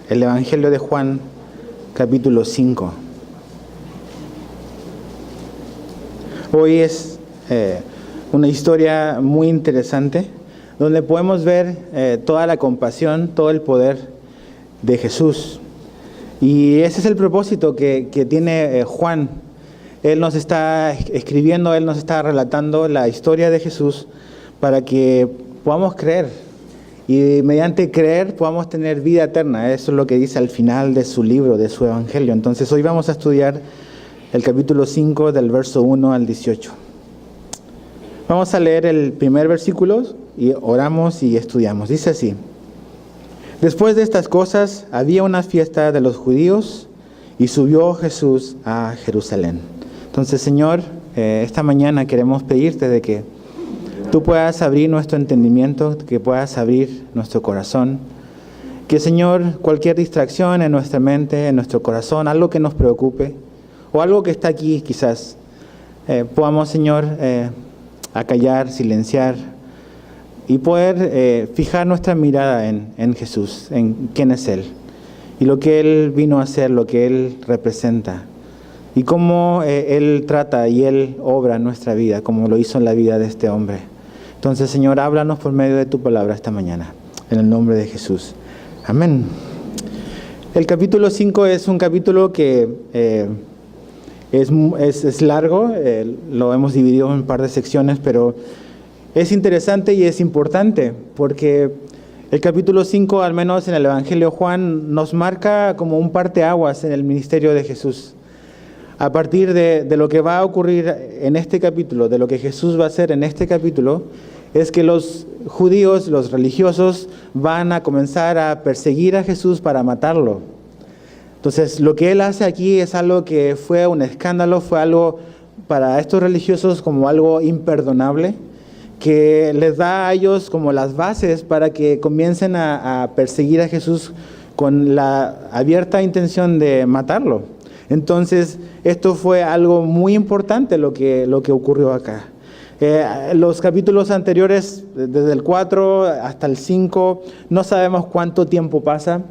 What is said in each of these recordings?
El Evangelio de Juan, capítulo 5. Hoy es una historia muy interesante, donde podemos ver toda la compasión, todo el poder de Jesús. Y ese es el propósito que tiene Juan. Él nos está escribiendo, él nos está relatando la historia de Jesús para que podamos creer. Y mediante creer podamos tener vida eterna. Eso es lo que dice al final de su libro, de su evangelio. Entonces hoy vamos a estudiar el capítulo 5 del verso 1 al 18. Vamos a leer el primer versículo y oramos y estudiamos. Dice así: Después de estas cosas había una fiesta de los judíos y subió Jesús a Jerusalén. Entonces, Señor, esta mañana queremos pedirte de que Tú puedas abrir nuestro entendimiento, que puedas abrir nuestro corazón. Que, Señor, cualquier distracción en nuestra mente, en nuestro corazón, algo que nos preocupe, o algo que está aquí quizás, podamos, Señor, acallar, silenciar, y poder fijar nuestra mirada en Jesús, en quién es Él, y lo que Él vino a hacer, lo que Él representa, y cómo Él trata y Él obra en nuestra vida, como lo hizo en la vida de este hombre. Entonces, Señor, háblanos por medio de tu palabra esta mañana, en el nombre de Jesús. Amén. El capítulo 5 es un capítulo que es largo, lo hemos dividido en un par de secciones, pero es interesante y es importante, porque el capítulo 5, al menos en el Evangelio de Juan, nos marca como un parteaguas en el ministerio de Jesús. A partir de lo que va a ocurrir en este capítulo, de lo que Jesús va a hacer en este capítulo, es que los judíos, los religiosos, van a comenzar a perseguir a Jesús para matarlo. Entonces, lo que él hace aquí es algo que fue un escándalo, fue algo para estos religiosos como algo imperdonable, que les da a ellos como las bases para que comiencen a perseguir a Jesús con la abierta intención de matarlo. Entonces, esto fue algo muy importante lo que ocurrió acá. Los capítulos anteriores, desde el 4 hasta el 5, no sabemos cuánto tiempo pasa.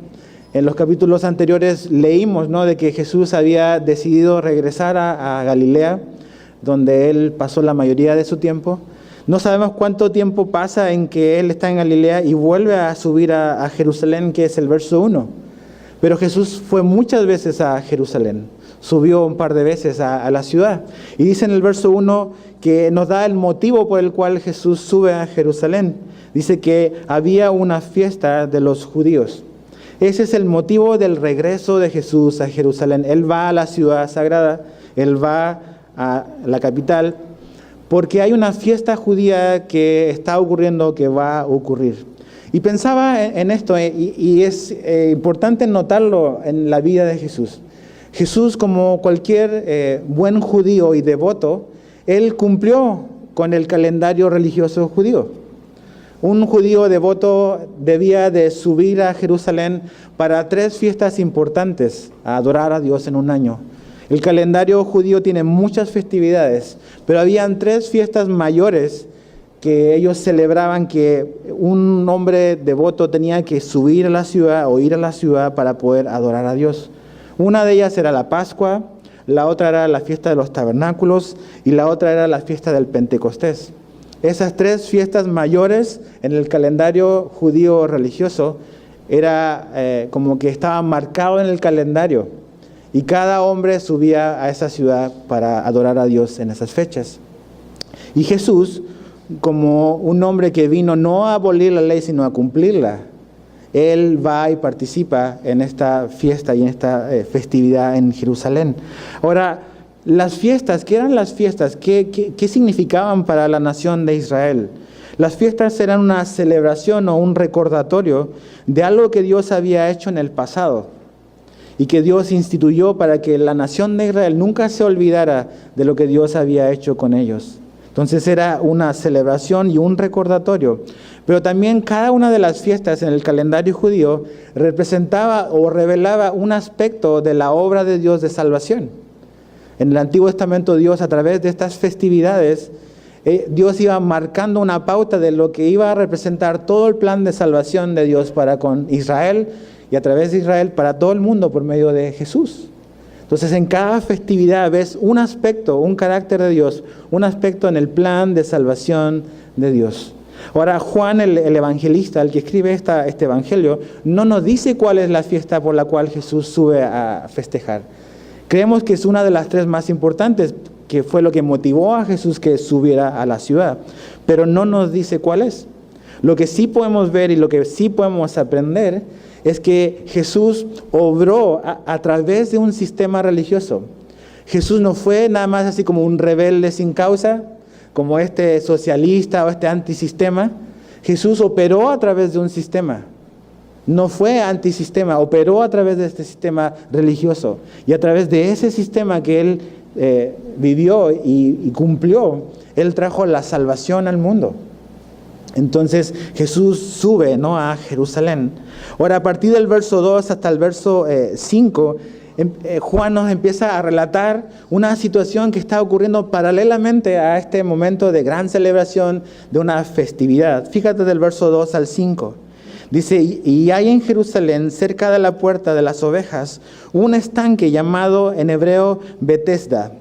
En los capítulos anteriores leímos, ¿no?, de que Jesús había decidido regresar a Galilea, donde Él pasó la mayoría de su tiempo. No sabemos cuánto tiempo pasa en que Él está en Galilea y vuelve a subir a Jerusalén, que es el verso 1. Pero Jesús fue muchas veces a Jerusalén, subió un par de veces a la ciudad. Y dice en el verso 1 que nos da el motivo por el cual Jesús sube a Jerusalén. Dice que había una fiesta de los judíos. Ese es el motivo del regreso de Jesús a Jerusalén. Él va a la ciudad sagrada, Él va a la capital, porque hay una fiesta judía que está ocurriendo, que va a ocurrir. Y pensaba en esto, y es importante notarlo en la vida de Jesús. Jesús, como cualquier buen judío y devoto, Él cumplió con el calendario religioso judío. Un judío devoto debía de subir a Jerusalén para 3 fiestas importantes, a adorar a Dios en un año. El calendario judío tiene muchas festividades, pero habían 3 fiestas mayores que ellos celebraban, que un hombre devoto tenía que subir a la ciudad o ir a la ciudad para poder adorar a Dios. Una de ellas era la Pascua, la otra era la fiesta de los tabernáculos y la otra era la fiesta del Pentecostés. Esas 3 fiestas mayores en el calendario judío religioso era como que estaban marcados en el calendario, y cada hombre subía a esa ciudad para adorar a Dios en esas fechas. Y Jesús, como un hombre que vino no a abolir la ley, sino a cumplirla, Él va y participa en esta fiesta y en esta festividad en Jerusalén. Ahora, las fiestas, ¿qué eran las fiestas? ¿Qué significaban para la nación de Israel? Las fiestas eran una celebración o un recordatorio de algo que Dios había hecho en el pasado y que Dios instituyó para que la nación de Israel nunca se olvidara de lo que Dios había hecho con ellos. Entonces era una celebración y un recordatorio. Pero también cada una de las fiestas en el calendario judío representaba o revelaba un aspecto de la obra de Dios de salvación. En el Antiguo Testamento Dios, a través de estas festividades, Dios iba marcando una pauta de lo que iba a representar todo el plan de salvación de Dios para con Israel y a través de Israel para todo el mundo por medio de Jesús. Entonces en cada festividad ves un aspecto, un carácter de Dios, un aspecto en el plan de salvación de Dios. Ahora Juan, el evangelista, el que escribe este evangelio, no nos dice cuál es la fiesta por la cual Jesús sube a festejar. Creemos que es una de las tres más importantes, que fue lo que motivó a Jesús que subiera a la ciudad, pero no nos dice cuál es. Lo que sí podemos ver y lo que sí podemos aprender es que Jesús obró a través de un sistema religioso. Jesús no fue nada más así como un rebelde sin causa, como este socialista o este antisistema. Jesús operó a través de un sistema. No fue antisistema, operó a través de este sistema religioso. Y a través de ese sistema que Él vivió y cumplió, Él trajo la salvación al mundo. Entonces Jesús sube, ¿no?, a Jerusalén. Ahora, a partir del verso 2 hasta el verso 5, Juan nos empieza a relatar una situación que está ocurriendo paralelamente a este momento de gran celebración de una festividad. Fíjate del verso 2 al 5. Dice, y hay en Jerusalén, cerca de la puerta de las ovejas, un estanque llamado en hebreo Betesda,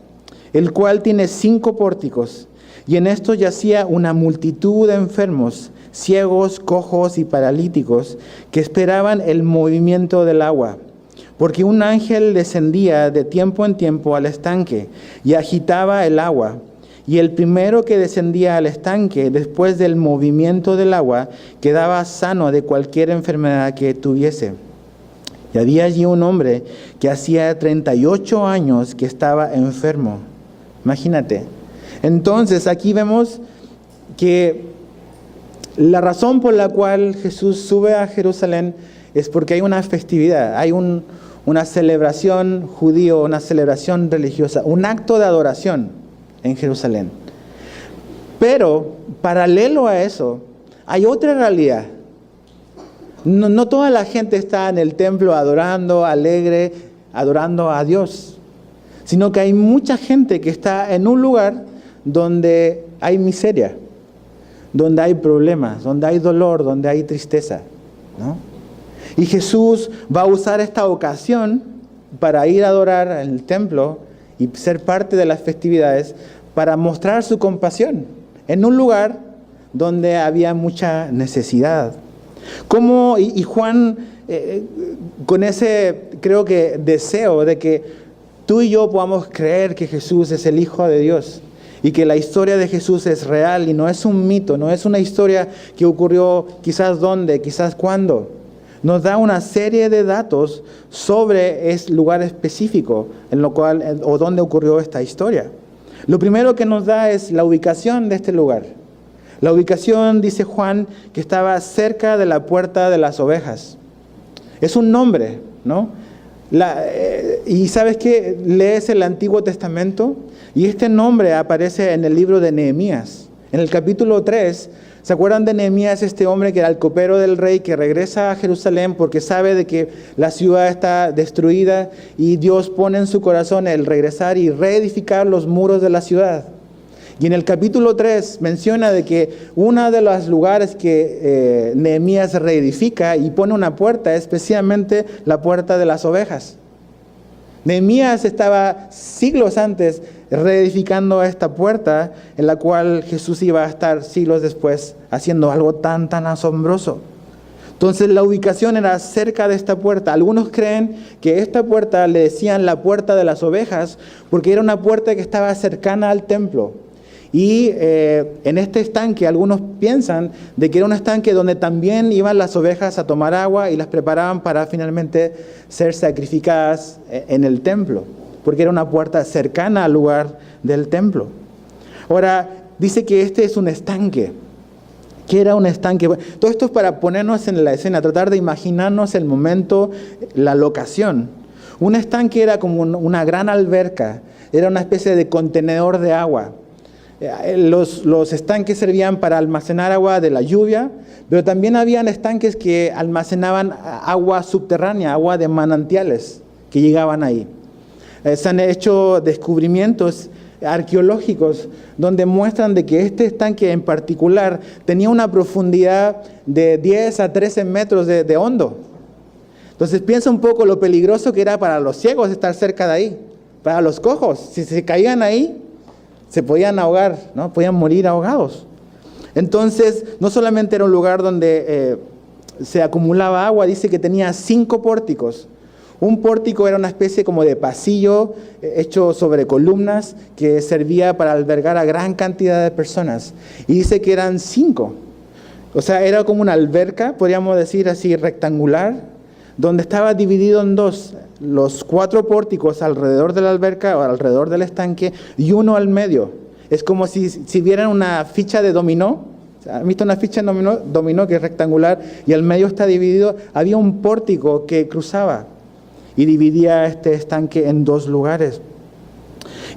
el cual tiene 5 pórticos, y en esto yacía una multitud de enfermos, ciegos, cojos y paralíticos, que esperaban el movimiento del agua. Porque un ángel descendía de tiempo en tiempo al estanque y agitaba el agua. Y el primero que descendía al estanque, después del movimiento del agua, quedaba sano de cualquier enfermedad que tuviese. Y había allí un hombre que hacía 38 años que estaba enfermo. Imagínate. Entonces aquí vemos que la razón por la cual Jesús sube a Jerusalén es porque hay una festividad, hay una celebración judía, una celebración religiosa, un acto de adoración en Jerusalén. Pero paralelo a eso, hay otra realidad. No toda la gente está en el templo adorando, alegre, adorando a Dios, sino que hay mucha gente que está en un lugar donde hay miseria, donde hay problemas, donde hay dolor, donde hay tristeza, ¿no? Y Jesús va a usar esta ocasión para ir a adorar en el templo y ser parte de las festividades para mostrar su compasión en un lugar donde había mucha necesidad. Y Juan, con ese, creo que, deseo de que tú y yo podamos creer que Jesús es el Hijo de Dios y que la historia de Jesús es real y no es un mito, no es una historia que ocurrió quizás dónde, quizás cuándo. Nos da una serie de datos sobre ese lugar específico en lo cual o donde ocurrió esta historia. Lo primero que nos da es la ubicación de este lugar. La ubicación, dice Juan, que estaba cerca de la puerta de las ovejas. Es un nombre, ¿no? Y sabes que lees el Antiguo Testamento y este nombre aparece en el libro de Nehemías. En el capítulo 3, ¿se acuerdan de Nehemías, este hombre que era el copero del rey, que regresa a Jerusalén porque sabe de que la ciudad está destruida y Dios pone en su corazón el regresar y reedificar los muros de la ciudad? Y en el capítulo 3 menciona de que uno de los lugares que Nehemías reedifica y pone una puerta, especialmente la puerta de las ovejas. Nehemías estaba siglos antes reedificando esta puerta en la cual Jesús iba a estar siglos después haciendo algo tan asombroso. Entonces la ubicación era cerca de esta puerta. Algunos creen que esta puerta le decían la puerta de las ovejas porque era una puerta que estaba cercana al templo. Y en este estanque algunos piensan de que era un estanque donde también iban las ovejas a tomar agua y las preparaban para finalmente ser sacrificadas en el templo, porque era una puerta cercana al lugar del templo. Ahora, dice que este es un estanque. ¿Qué era un estanque? Todo esto es para ponernos en la escena, tratar de imaginarnos el momento, la locación. Un estanque era como una gran alberca, era una especie de contenedor de agua. Los estanques servían para almacenar agua de la lluvia, pero también habían estanques que almacenaban agua subterránea, agua de manantiales que llegaban ahí. Se han hecho descubrimientos arqueológicos donde muestran de que este estanque en particular tenía una profundidad de 10 a 13 metros de hondo. Entonces piensa un poco lo peligroso que era para los ciegos estar cerca de ahí, para los cojos. Si se caían ahí, se podían ahogar, ¿no? Podían morir ahogados. Entonces, no solamente era un lugar donde se acumulaba agua, dice que tenía 5 pórticos. Un pórtico era una especie como de pasillo hecho sobre columnas que servía para albergar a gran cantidad de personas. Y dice que eran 5. O sea, era como una alberca, podríamos decir así, rectangular, donde estaba dividido en 2. Los 4 pórticos alrededor de la alberca o alrededor del estanque y uno al medio. Es como si vieran una ficha de dominó. ¿Han visto una ficha de dominó que es rectangular y al medio está dividido? Había un pórtico que cruzaba y dividía este estanque en 2 lugares.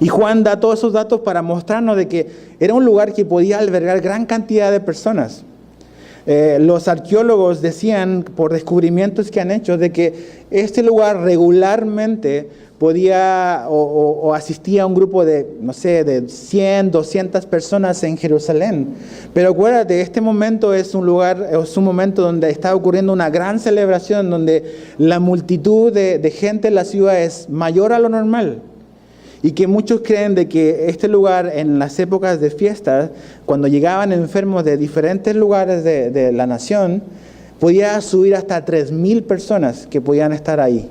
Y Juan da todos esos datos para mostrarnos de que era un lugar que podía albergar gran cantidad de personas. Los arqueólogos decían, por descubrimientos que han hecho, de que este lugar regularmente podía o asistía a un grupo de, no sé, de 100, 200 personas en Jerusalén. Pero acuérdate, este momento es un momento donde está ocurriendo una gran celebración, donde la multitud de gente en la ciudad es mayor a lo normal. Y que muchos creen de que este lugar en las épocas de fiestas, cuando llegaban enfermos de diferentes lugares de la nación, podía subir hasta 3,000 personas que podían estar ahí.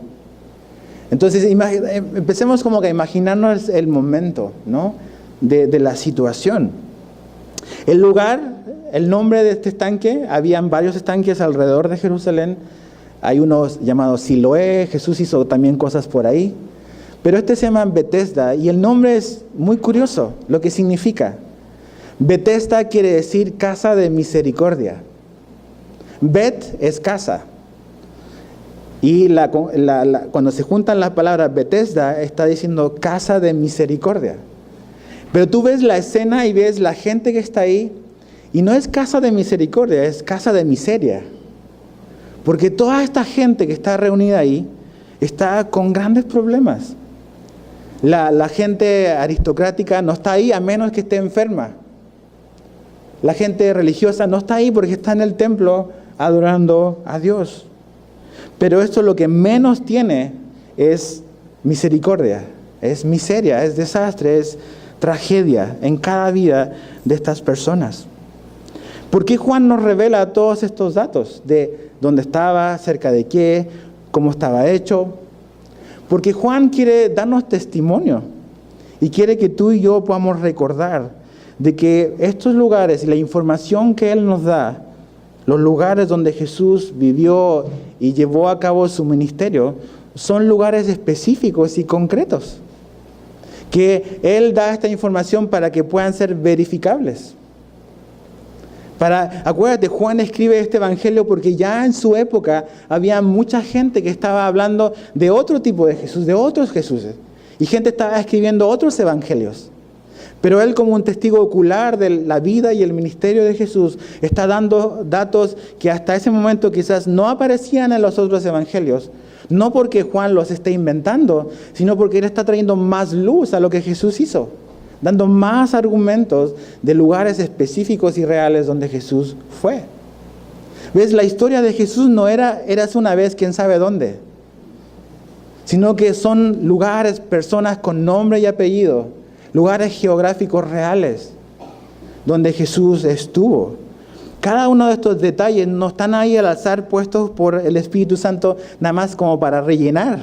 Entonces empecemos como que a imaginarnos el momento, ¿no? de la situación. El lugar, el nombre de este estanque, habían varios estanques alrededor de Jerusalén. Hay unos llamados Siloé, Jesús hizo también cosas por ahí. Pero este se llama Betesda y el nombre es muy curioso, lo que significa. Betesda quiere decir casa de misericordia. Bet es casa. Y cuando se juntan las palabras Betesda, está diciendo casa de misericordia. Pero tú ves la escena y ves la gente que está ahí, y no es casa de misericordia, es casa de miseria. Porque toda esta gente que está reunida ahí está con grandes problemas. La gente aristocrática no está ahí a menos que esté enferma. La gente religiosa no está ahí porque está en el templo adorando a Dios. Pero esto lo que menos tiene es misericordia, es miseria, es desastre, es tragedia en cada vida de estas personas. ¿Por qué Juan nos revela todos estos datos de dónde estaba, cerca de qué, cómo estaba hecho? Porque Juan quiere darnos testimonio y quiere que tú y yo podamos recordar de que estos lugares y la información que Él nos da, los lugares donde Jesús vivió y llevó a cabo su ministerio, son lugares específicos y concretos. Que Él da esta información para que puedan ser verificables. Acuérdate, Juan escribe este evangelio porque ya en su época había mucha gente que estaba hablando de otro tipo de Jesús, de otros Jesuses. Y gente estaba escribiendo otros evangelios. Pero él, como un testigo ocular de la vida y el ministerio de Jesús, está dando datos que hasta ese momento quizás no aparecían en los otros evangelios. No porque Juan los esté inventando, sino porque él está trayendo más luz a lo que Jesús hizo, dando más argumentos de lugares específicos y reales donde Jesús fue. ¿Ves? La historia de Jesús no era eras una vez quién sabe dónde, sino que son lugares, personas con nombre y apellido, lugares geográficos reales donde Jesús estuvo. Cada uno de estos detalles no están ahí al azar puestos por el Espíritu Santo nada más como para rellenar.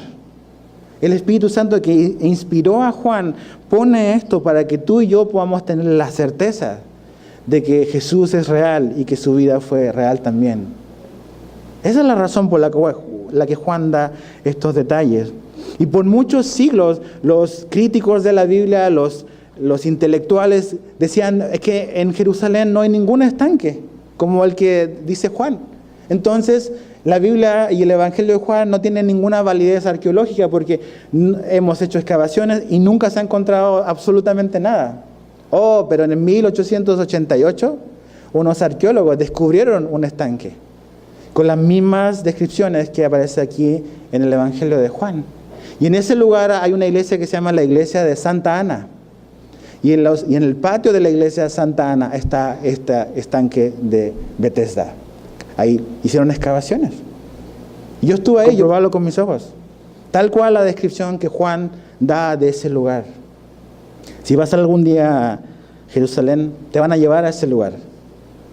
El Espíritu Santo que inspiró a Juan pone esto para que tú y yo podamos tener la certeza de que Jesús es real y que su vida fue real también. Esa es la razón por la que Juan da estos detalles. Y por muchos siglos los críticos de la Biblia, los intelectuales decían que en Jerusalén no hay ningún estanque como el que dice Juan. Entonces la Biblia y el Evangelio de Juan no tienen ninguna validez arqueológica porque hemos hecho excavaciones y nunca se ha encontrado absolutamente nada. Pero en 1888 unos arqueólogos descubrieron un estanque con las mismas descripciones que aparece aquí en el Evangelio de Juan. Y en ese lugar hay una iglesia que se llama la iglesia de Santa Ana. Y en el patio de la iglesia de Santa Ana está este estanque de Bethesda. Ahí hicieron excavaciones. Y yo estuve ahí, comprobarlo con mis ojos. Tal cual la descripción que Juan da de ese lugar. Si vas algún día a Jerusalén, te van a llevar a ese lugar,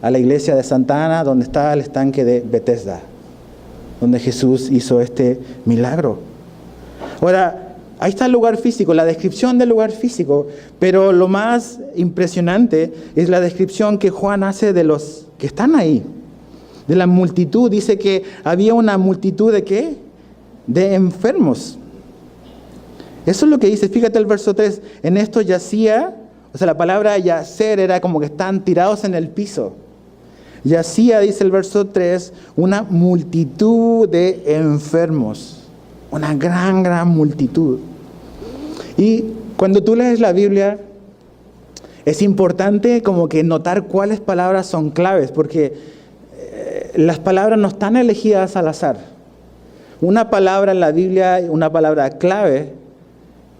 a la iglesia de Santa Ana, donde está el estanque de Bethesda, donde Jesús hizo este milagro. Ahora, ahí está el lugar físico, la descripción del lugar físico, pero lo más impresionante es la descripción que Juan hace de los que están ahí, de la multitud. Dice que había una multitud ¿de qué? De enfermos. Eso es lo que dice, fíjate el verso 3, en esto yacía, o sea, la palabra yacer era como que están tirados en el piso. Yacía, dice el verso 3, una multitud de enfermos, una gran multitud. Y cuando tú lees la Biblia, es importante como que notar cuáles palabras son claves, porque las palabras no están elegidas al azar. Una palabra en la Biblia, una palabra clave,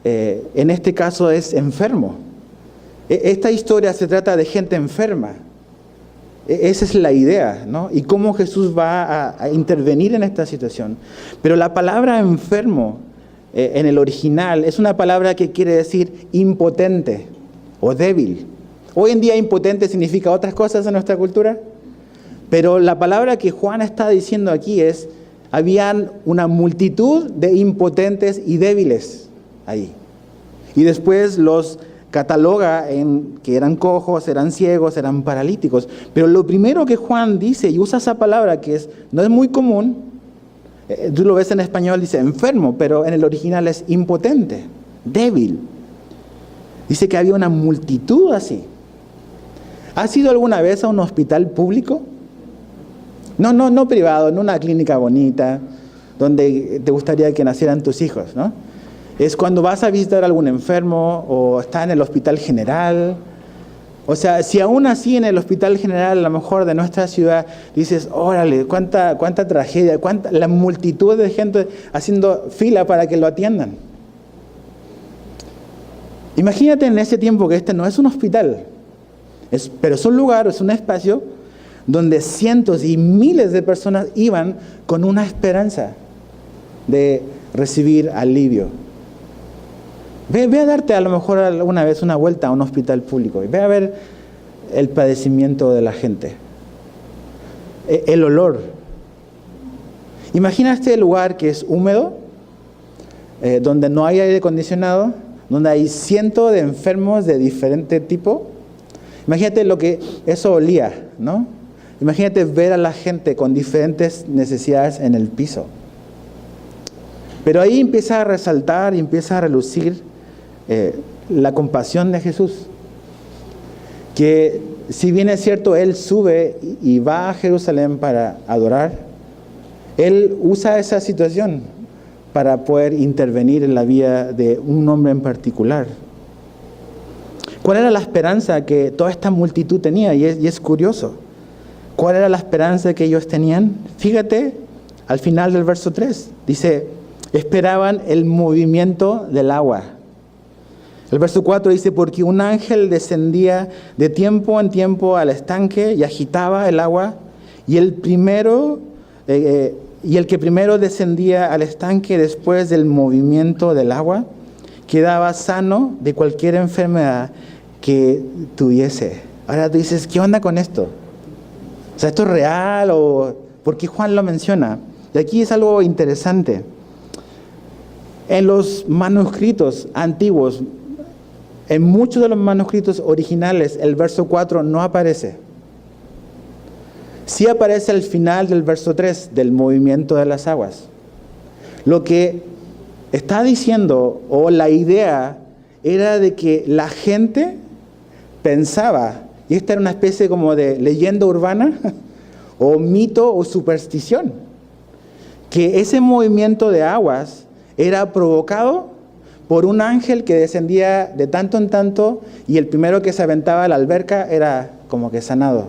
en este caso es enfermo. Esta historia se trata de gente enferma. Esa es la idea, ¿no? Y cómo Jesús va a intervenir en esta situación. Pero la palabra enfermo en el original es una palabra que quiere decir impotente o débil. Hoy en día impotente significa otras cosas en nuestra cultura, pero la palabra que Juan está diciendo aquí es, habían una multitud de impotentes y débiles ahí. Y después los cataloga en que eran cojos, eran ciegos, eran paralíticos. Pero lo primero que Juan dice, y usa esa palabra que no es muy común, tú lo ves en español, dice enfermo, pero en el original es impotente, débil. Dice que había una multitud así. ¿Has ido alguna vez a un hospital público? No privado, en una clínica bonita, donde te gustaría que nacieran tus hijos, ¿no? Es cuando vas a visitar a algún enfermo o está en el hospital general. O sea, si aún así en el hospital general, a lo mejor de nuestra ciudad, dices, órale, cuánta tragedia, la multitud de gente haciendo fila para que lo atiendan. Imagínate en ese tiempo que este no es un hospital, pero es un lugar, es un espacio donde cientos y miles de personas iban con una esperanza de recibir alivio. Ve a darte a lo mejor alguna vez una vuelta a un hospital público y ve a ver el padecimiento de la gente, el olor. Imagina este lugar que es húmedo, donde no hay aire acondicionado, donde hay cientos de enfermos de diferente tipo. Imagínate lo que eso olía, ¿no? Imagínate ver a la gente con diferentes necesidades en el piso. Pero ahí empieza a resaltar y empieza a relucir la compasión de Jesús, que si bien es cierto, Él sube y va a Jerusalén para adorar, Él usa esa situación para poder intervenir en la vida de un hombre en particular. ¿Cuál era la esperanza que toda esta multitud tenía? Y es curioso. ¿Cuál era la esperanza que ellos tenían? Fíjate, al final del verso 3, dice, esperaban el movimiento del agua. El verso 4 dice, porque un ángel descendía de tiempo en tiempo al estanque y agitaba el agua, y el que primero descendía al estanque después del movimiento del agua, quedaba sano de cualquier enfermedad que tuviese. Ahora tú dices, ¿qué onda con esto? O sea, ¿esto es real o por qué Juan lo menciona? Y aquí es algo interesante. En los manuscritos antiguos, en muchos de los manuscritos originales, el verso 4 no aparece. Sí aparece al final del verso 3, del movimiento de las aguas. Lo que está diciendo, o la idea, era de que la gente pensaba, y esta era una especie como de leyenda urbana, o mito o superstición, que ese movimiento de aguas era provocado por un ángel que descendía de tanto en tanto y el primero que se aventaba a la alberca era como que sanado.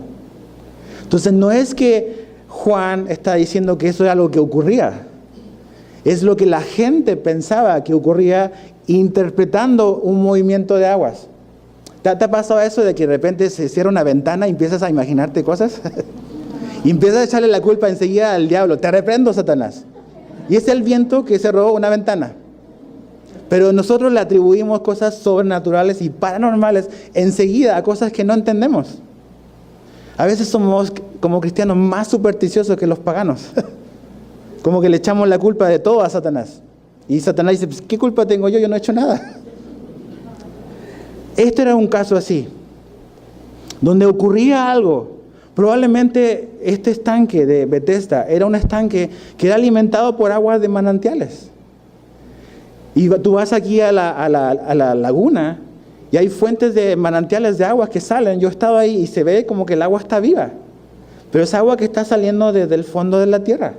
Entonces no es que Juan está diciendo que eso era algo que ocurría, es lo que la gente pensaba que ocurría interpretando un movimiento de aguas. ¿Te ha pasado eso de que de repente se cierra una ventana y empiezas a imaginarte cosas? Y empiezas a echarle la culpa enseguida al diablo. Te reprendo, Satanás. Y es el viento que cerró una ventana. Pero nosotros le atribuimos cosas sobrenaturales y paranormales enseguida a cosas que no entendemos. A veces somos como cristianos más supersticiosos que los paganos. Como que le echamos la culpa de todo a Satanás. Y Satanás dice, pues, ¿qué culpa tengo yo? Yo no he hecho nada. Este era un caso así, donde ocurría algo. Probablemente este estanque de Bethesda era un estanque que era alimentado por aguas de manantiales. Y tú vas aquí a la laguna y hay fuentes de manantiales de aguas que salen. Yo he estado ahí y se ve como que el agua está viva, pero es agua que está saliendo desde el fondo de la tierra.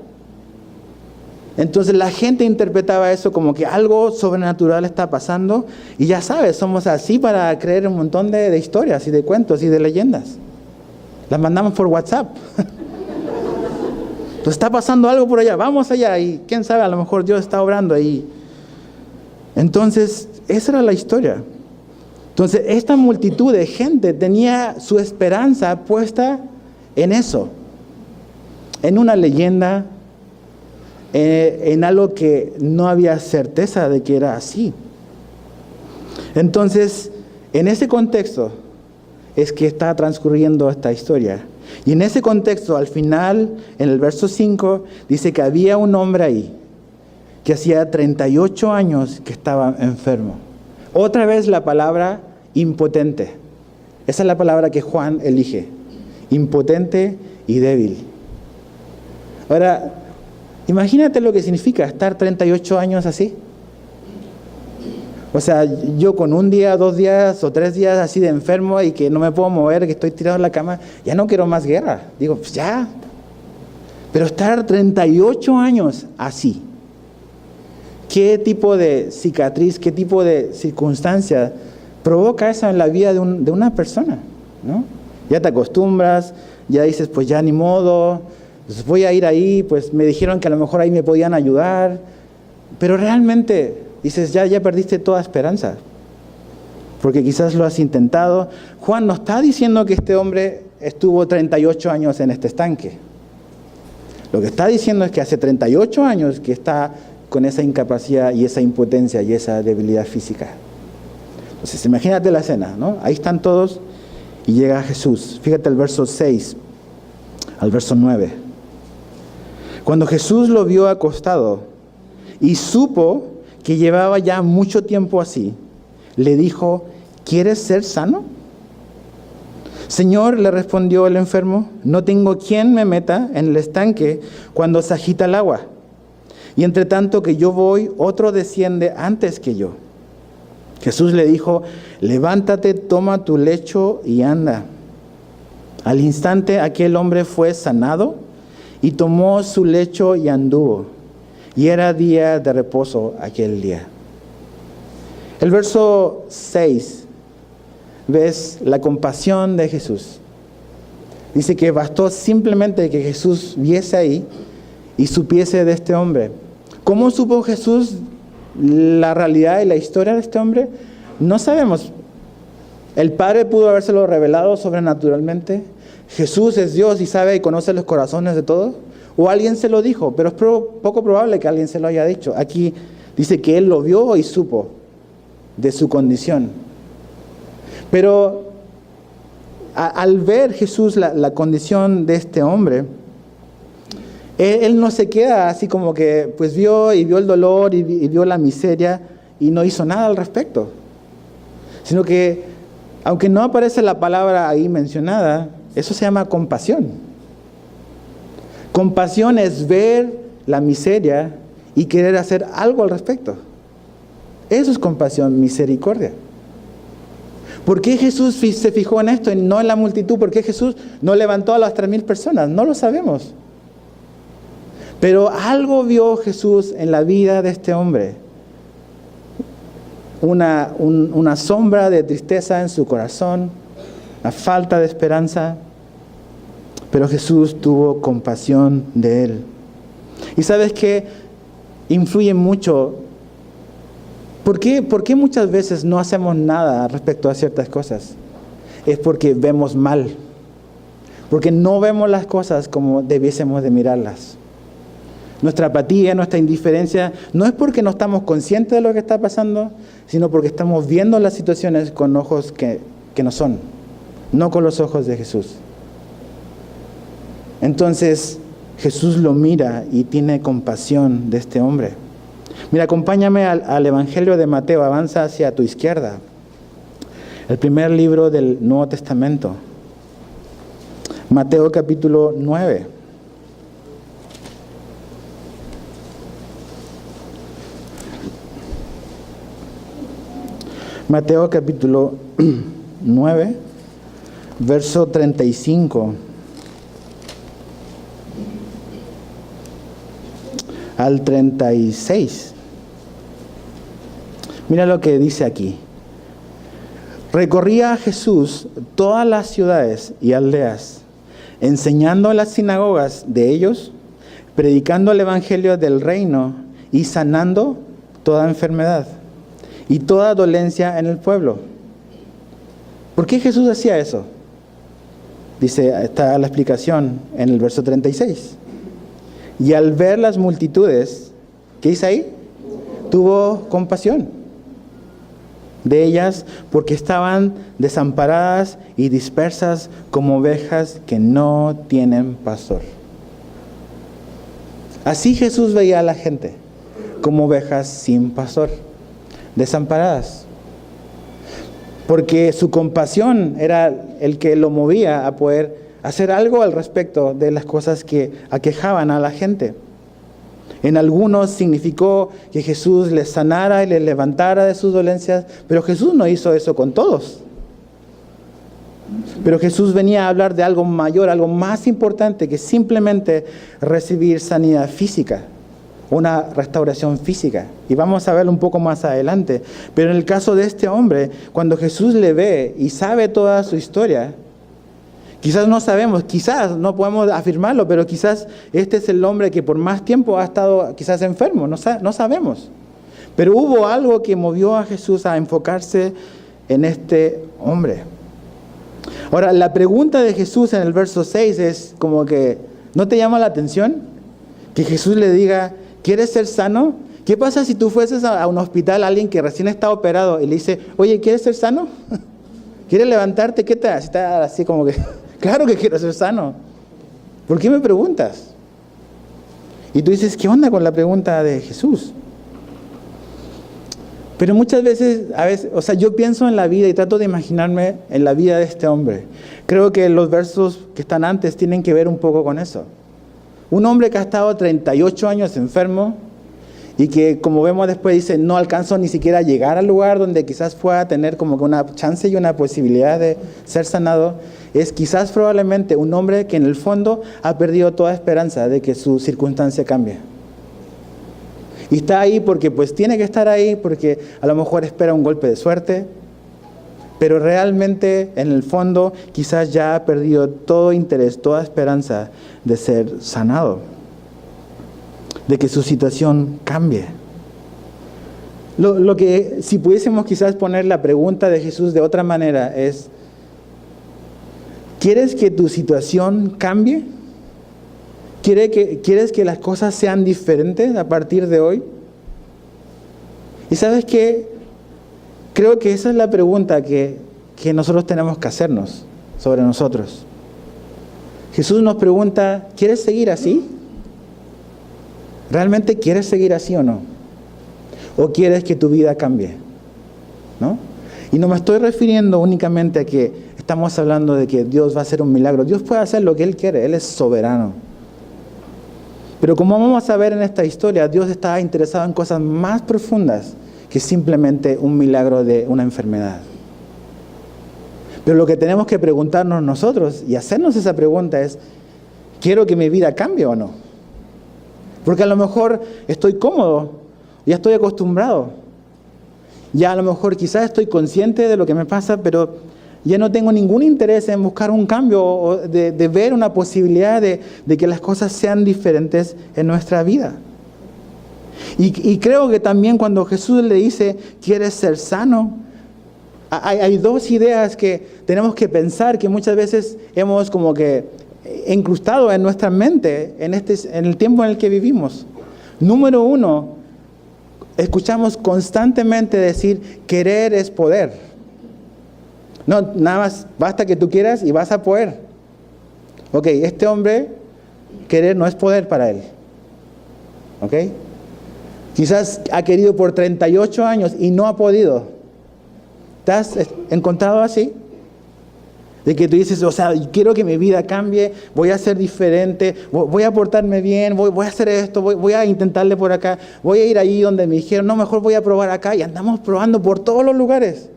Entonces la gente interpretaba eso como que algo sobrenatural está pasando, y ya sabes, somos así para creer un montón de historias y de cuentos y de leyendas. Las mandamos por WhatsApp. Entonces está pasando algo por allá, vamos allá, y quién sabe, a lo mejor Dios está obrando ahí. Entonces, esa era la historia. Entonces, esta multitud de gente tenía su esperanza puesta en eso, en una leyenda, en algo que no había certeza de que era así. Entonces, en ese contexto es que está transcurriendo esta historia. Y en ese contexto, al final, en el verso 5, dice que había un hombre ahí que hacía 38 años que estaba enfermo. Otra vez la palabra impotente. Esa es la palabra que Juan elige. Impotente y débil. Ahora, imagínate lo que significa estar 38 años así. O sea, yo con un día, 2 días o 3 días así de enfermo y que no me puedo mover, que estoy tirado en la cama, ya no quiero más guerra. Digo, pues ya. Pero estar 38 años así. ¿Qué tipo de cicatriz, qué tipo de circunstancia provoca eso en la vida de una persona? ¿No? Ya te acostumbras, ya dices, pues ya ni modo, pues voy a ir ahí, pues me dijeron que a lo mejor ahí me podían ayudar, pero realmente dices, ya perdiste toda esperanza, porque quizás lo has intentado. Juan no está diciendo que este hombre estuvo 38 años en este estanque. Lo que está diciendo es que hace 38 años que está con esa incapacidad y esa impotencia y esa debilidad física. Entonces, imagínate la escena, ¿no? Ahí están todos y llega Jesús. Fíjate el verso 6 al verso 9. Cuando Jesús lo vio acostado y supo que llevaba ya mucho tiempo así, le dijo, ¿quieres ser sano? Señor, le respondió el enfermo, no tengo quien me meta en el estanque cuando se agita el agua. Y entre tanto que yo voy, otro desciende antes que yo. Jesús le dijo, levántate, toma tu lecho y anda. Al instante aquel hombre fue sanado y tomó su lecho y anduvo. Y era día de reposo aquel día. El verso 6, ves la compasión de Jesús. Dice que bastó simplemente que Jesús viese ahí y supiese de este hombre. ¿Cómo supo Jesús la realidad y la historia de este hombre? No sabemos. El Padre pudo habérselo revelado sobrenaturalmente. Jesús es Dios y sabe y conoce los corazones de todos. O alguien se lo dijo, pero es poco probable que alguien se lo haya dicho. Aquí dice que Él lo vio y supo de su condición. Pero al ver Jesús la condición de este hombre, Él no se queda así como que pues vio el dolor y vio la miseria y no hizo nada al respecto. Sino que, aunque no aparece la palabra ahí mencionada, eso se llama compasión. Compasión es ver la miseria y querer hacer algo al respecto. Eso es compasión, misericordia. ¿Por qué Jesús se fijó en esto y no en la multitud? ¿Por qué Jesús no levantó a las 3,000 personas? No lo sabemos. Pero algo vio Jesús en la vida de este hombre. Una sombra de tristeza en su corazón, una falta de esperanza. Pero Jesús tuvo compasión de él. Y sabes que influye mucho ¿Por qué muchas veces no hacemos nada respecto a ciertas cosas? Es porque vemos mal. Porque no vemos las cosas como debiésemos de mirarlas. Nuestra apatía, nuestra indiferencia, no es porque no estamos conscientes de lo que está pasando, sino porque estamos viendo las situaciones con ojos que no son, no con los ojos de Jesús. Entonces, Jesús lo mira y tiene compasión de este hombre. Mira, acompáñame al Evangelio de Mateo, avanza hacia tu izquierda. El primer libro del Nuevo Testamento. Mateo capítulo 9. Mateo capítulo 9, verso 35 al 36. Mira lo que dice aquí. Recorría Jesús todas las ciudades y aldeas, enseñando en las sinagogas de ellos, predicando el evangelio del reino y sanando toda enfermedad y toda dolencia en el pueblo. ¿Por qué Jesús hacía eso? Dice, está la explicación en el verso 36. Y al ver las multitudes, ¿qué dice ahí? Tuvo compasión de ellas porque estaban desamparadas y dispersas como ovejas que no tienen pastor. Así Jesús veía a la gente, como ovejas sin pastor, desamparadas. Porque su compasión era el que lo movía a poder hacer algo al respecto de las cosas que aquejaban a la gente. En algunos significó que Jesús les sanara y les levantara de sus dolencias, pero Jesús no hizo eso con todos. Pero Jesús venía a hablar de algo mayor, algo más importante que simplemente recibir sanidad física, una restauración física. Y vamos a verlo un poco más adelante. Pero en el caso de este hombre, cuando Jesús le ve y sabe toda su historia, quizás no sabemos, quizás no podemos afirmarlo, pero quizás este es el hombre que por más tiempo ha estado quizás enfermo, no sabemos. Pero hubo algo que movió a Jesús a enfocarse en este hombre. Ahora, la pregunta de Jesús en el verso 6 es como que, ¿no te llama la atención? Que Jesús le diga, ¿quieres ser sano? ¿Qué pasa si tú fueses a un hospital a alguien que recién está operado y le dice, oye, ¿quieres ser sano? ¿Quieres levantarte? ¿Qué tal? Está así como que, claro que quiero ser sano. ¿Por qué me preguntas? Y tú dices, ¿qué onda con la pregunta de Jesús? Pero muchas veces, yo pienso en la vida y trato de imaginarme en la vida de este hombre. Creo que los versos que están antes tienen que ver un poco con eso. Un hombre que ha estado 38 años enfermo y que, como vemos después, dice, no alcanzó ni siquiera a llegar al lugar donde quizás pueda tener como que una chance y una posibilidad de ser sanado. Es quizás probablemente un hombre que en el fondo ha perdido toda esperanza de que su circunstancia cambie. Y está ahí porque pues tiene que estar ahí, porque a lo mejor espera un golpe de suerte, pero realmente en el fondo quizás ya ha perdido todo interés, toda esperanza de ser sanado, de que su situación cambie. Lo que, si pudiésemos quizás poner la pregunta de Jesús de otra manera es, ¿quieres que tu situación cambie? ¿Quieres que las cosas sean diferentes a partir de hoy? Y ¿sabes qué? Creo que esa es la pregunta que nosotros tenemos que hacernos sobre nosotros. Jesús nos pregunta, ¿quieres seguir así? ¿Realmente quieres seguir así o no? ¿O quieres que tu vida cambie? ¿No? Y no me estoy refiriendo únicamente a que estamos hablando de que Dios va a hacer un milagro. Dios puede hacer lo que Él quiere, Él es soberano. Pero como vamos a ver en esta historia, Dios está interesado en cosas más profundas que simplemente un milagro de una enfermedad. Pero lo que tenemos que preguntarnos nosotros y hacernos esa pregunta es, ¿quiero que mi vida cambie o no? Porque a lo mejor estoy cómodo, ya estoy acostumbrado, ya a lo mejor quizás estoy consciente de lo que me pasa, pero ya no tengo ningún interés en buscar un cambio o de ver una posibilidad de que las cosas sean diferentes en nuestra vida. Y creo que también cuando Jesús le dice, ¿quieres ser sano? Hay dos ideas que tenemos que pensar que muchas veces hemos como que incrustado en nuestra mente en el tiempo en el que vivimos. Número uno, escuchamos constantemente decir, querer es poder. No, nada más, basta que tú quieras y vas a poder. Ok, este hombre, querer no es poder para él. Ok. Quizás ha querido por 38 años y no ha podido. ¿Te has encontrado así? De que tú dices, o sea, quiero que mi vida cambie, voy a ser diferente, voy a portarme bien, voy a hacer esto, voy a intentarle por acá, voy a ir allí donde me dijeron, no, mejor voy a probar acá, y andamos probando por todos los lugares,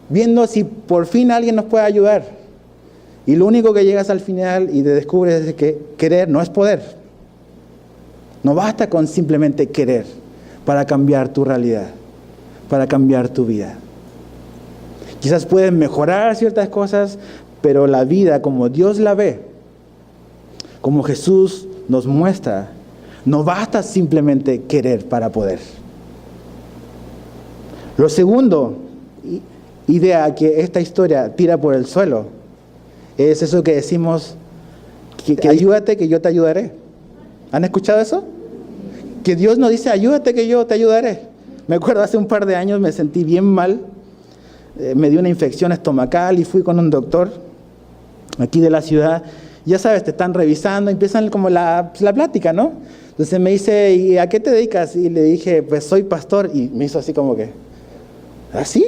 viendo si por fin alguien nos puede ayudar. Y lo único que llegas al final y te descubres es que querer no es poder. No basta con simplemente querer para cambiar tu realidad, para cambiar tu vida. Quizás puedes mejorar ciertas cosas, pero la vida como Dios la ve, como Jesús nos muestra, no basta simplemente querer para poder. Lo segundo, idea que esta historia tira por el suelo, es eso que decimos, que ayúdate que yo te ayudaré. ¿Han escuchado eso? Que Dios nos dice, ayúdate que yo te ayudaré. Me acuerdo hace un par de años me sentí bien mal. Me dio una infección estomacal y fui con un doctor aquí de la ciudad. Ya sabes, te están revisando, empiezan como la plática, ¿no? Entonces me dice, ¿y a qué te dedicas? Y le dije, pues soy pastor. Y me hizo así como que, ¿así?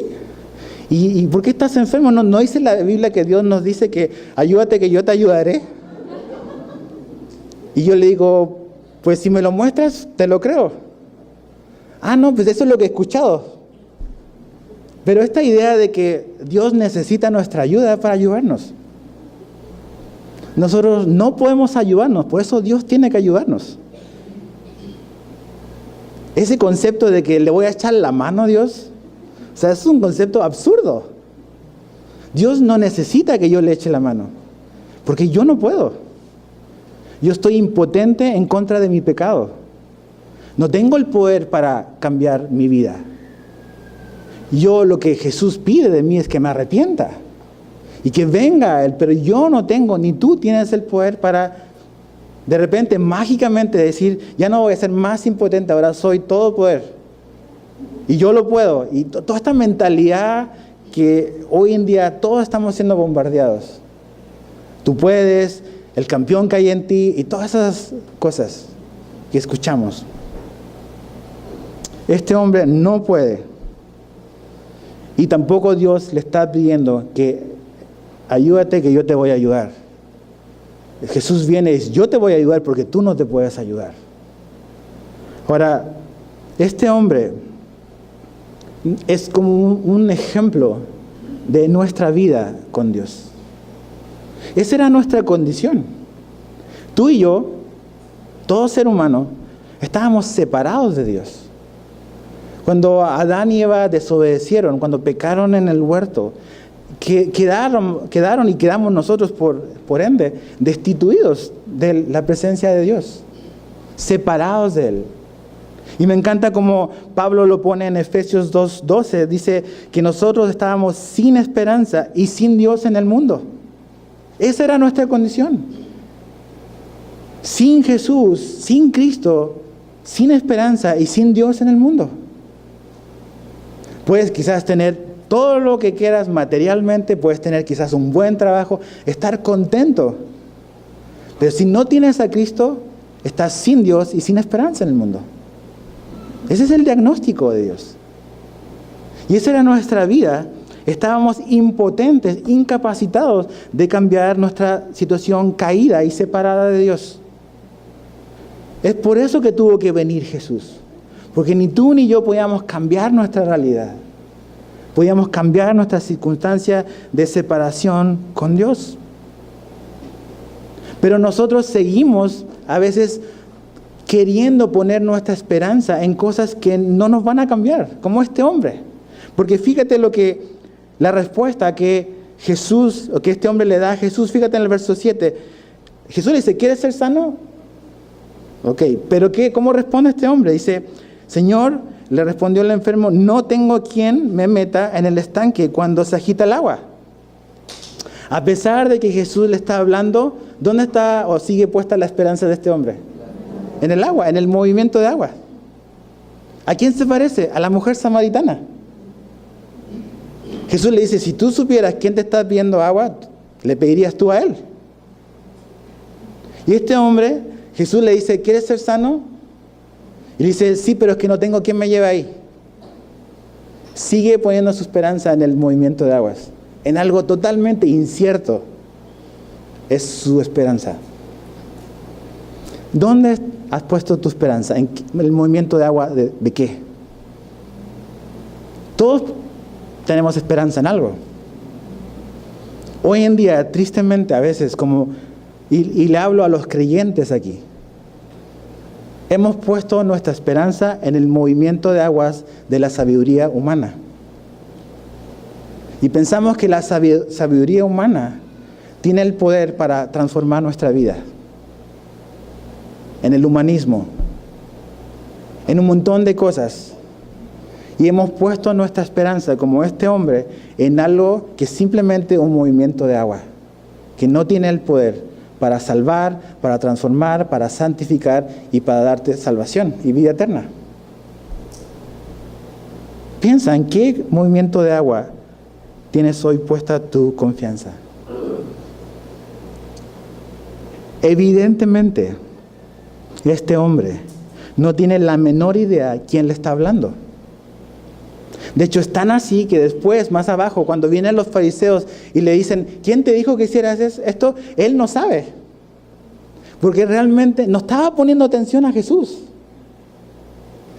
¿Y por qué estás enfermo? ¿No dice la Biblia que Dios nos dice que ayúdate que yo te ayudaré? Y yo le digo, pues si me lo muestras, te lo creo. Ah, no, pues eso es lo que he escuchado. Pero esta idea de que Dios necesita nuestra ayuda para ayudarnos. Nosotros no podemos ayudarnos, por eso Dios tiene que ayudarnos. Ese concepto de que le voy a echar la mano a Dios, o sea, es un concepto absurdo. Dios no necesita que yo le eche la mano, porque yo no puedo. Yo estoy impotente en contra de mi pecado. No tengo el poder para cambiar mi vida. Yo lo que Jesús pide de mí es que me arrepienta y que venga a Él, pero yo no tengo, ni tú tienes el poder para de repente mágicamente decir, ya no voy a ser más impotente, ahora soy todo poder y yo lo puedo. Y toda esta mentalidad que hoy en día todos estamos siendo bombardeados. Tú puedes, el campeón que hay en ti y todas esas cosas que escuchamos. Este hombre no puede. Y tampoco Dios le está pidiendo que ayúdate que yo te voy a ayudar. Jesús viene y dice, yo te voy a ayudar porque tú no te puedes ayudar. Ahora, este hombre es como un ejemplo de nuestra vida con Dios. Esa era nuestra condición. Tú y yo, todo ser humano, estábamos separados de Dios. Cuando Adán y Eva desobedecieron, cuando pecaron en el huerto, quedaron y quedamos nosotros por ende destituidos de la presencia de Dios, separados de Él. Y me encanta como Pablo lo pone en Efesios 2:12, dice que nosotros estábamos sin esperanza y sin Dios en el mundo. Esa era nuestra condición. Sin Jesús, sin Cristo, sin esperanza y sin Dios en el mundo. Puedes quizás tener todo lo que quieras materialmente, puedes tener quizás un buen trabajo, estar contento. Pero si no tienes a Cristo, estás sin Dios y sin esperanza en el mundo. Ese es el diagnóstico de Dios. Y esa era nuestra vida. Estábamos impotentes, incapacitados de cambiar nuestra situación caída y separada de Dios. Es por eso que tuvo que venir Jesús. Porque ni tú ni yo podíamos cambiar nuestra realidad. Podíamos cambiar nuestra circunstancia de separación con Dios. Pero nosotros seguimos a veces queriendo poner nuestra esperanza en cosas que no nos van a cambiar, como este hombre. Porque fíjate la respuesta que Jesús, o que este hombre le da a Jesús, fíjate en el verso 7. Jesús le dice, ¿quieres ser sano? Ok, pero ¿cómo responde este hombre? Dice, Señor, le respondió el enfermo, no tengo quien me meta en el estanque cuando se agita el agua. A pesar de que Jesús le está hablando, ¿dónde está o sigue puesta la esperanza de este hombre? En el agua, en el movimiento de agua. ¿A quién se parece? A la mujer samaritana. Jesús le dice, si tú supieras quién te está pidiendo agua, le pedirías tú a él. Y este hombre, Jesús le dice, ¿quieres ser sano? Y le dice, sí, pero es que no tengo quien me lleve ahí. Sigue poniendo su esperanza en el movimiento de aguas, en algo totalmente incierto. Es su esperanza. ¿Dónde has puesto tu esperanza? ¿En el movimiento de agua de qué? Todos tenemos esperanza en algo. Hoy en día, tristemente, a veces, y le hablo a los creyentes aquí, hemos puesto nuestra esperanza en el movimiento de aguas de la sabiduría humana. Y pensamos que la sabiduría humana tiene el poder para transformar nuestra vida. En el humanismo, en un montón de cosas. Y hemos puesto nuestra esperanza, como este hombre, en algo que es simplemente un movimiento de agua, que no tiene el poder para salvar, para transformar, para santificar y para darte salvación y vida eterna. Piensa en qué movimiento de agua tienes hoy puesta tu confianza. Evidentemente, este hombre no tiene la menor idea quién le está hablando. De hecho, es tan así que después, más abajo, cuando vienen los fariseos y le dicen, ¿quién te dijo que hicieras esto? Él no sabe. Porque realmente no estaba poniendo atención a Jesús.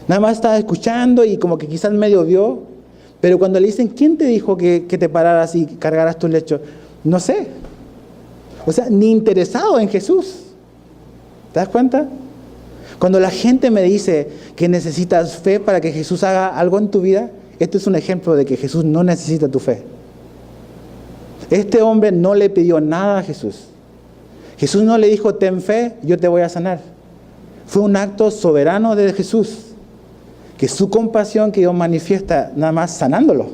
Nada más estaba escuchando y como que quizás medio vio. Pero cuando le dicen, ¿quién te dijo que te pararas y cargaras tu lecho? No sé. O sea, ni interesado en Jesús. ¿Te das cuenta? Cuando la gente me dice que necesitas fe para que Jesús haga algo en tu vida, esto es un ejemplo de que Jesús no necesita tu fe. Este hombre no le pidió nada a Jesús. Jesús no le dijo, ten fe, yo te voy a sanar. Fue un acto soberano de Jesús, que su compasión que Dios manifiesta nada más sanándolo.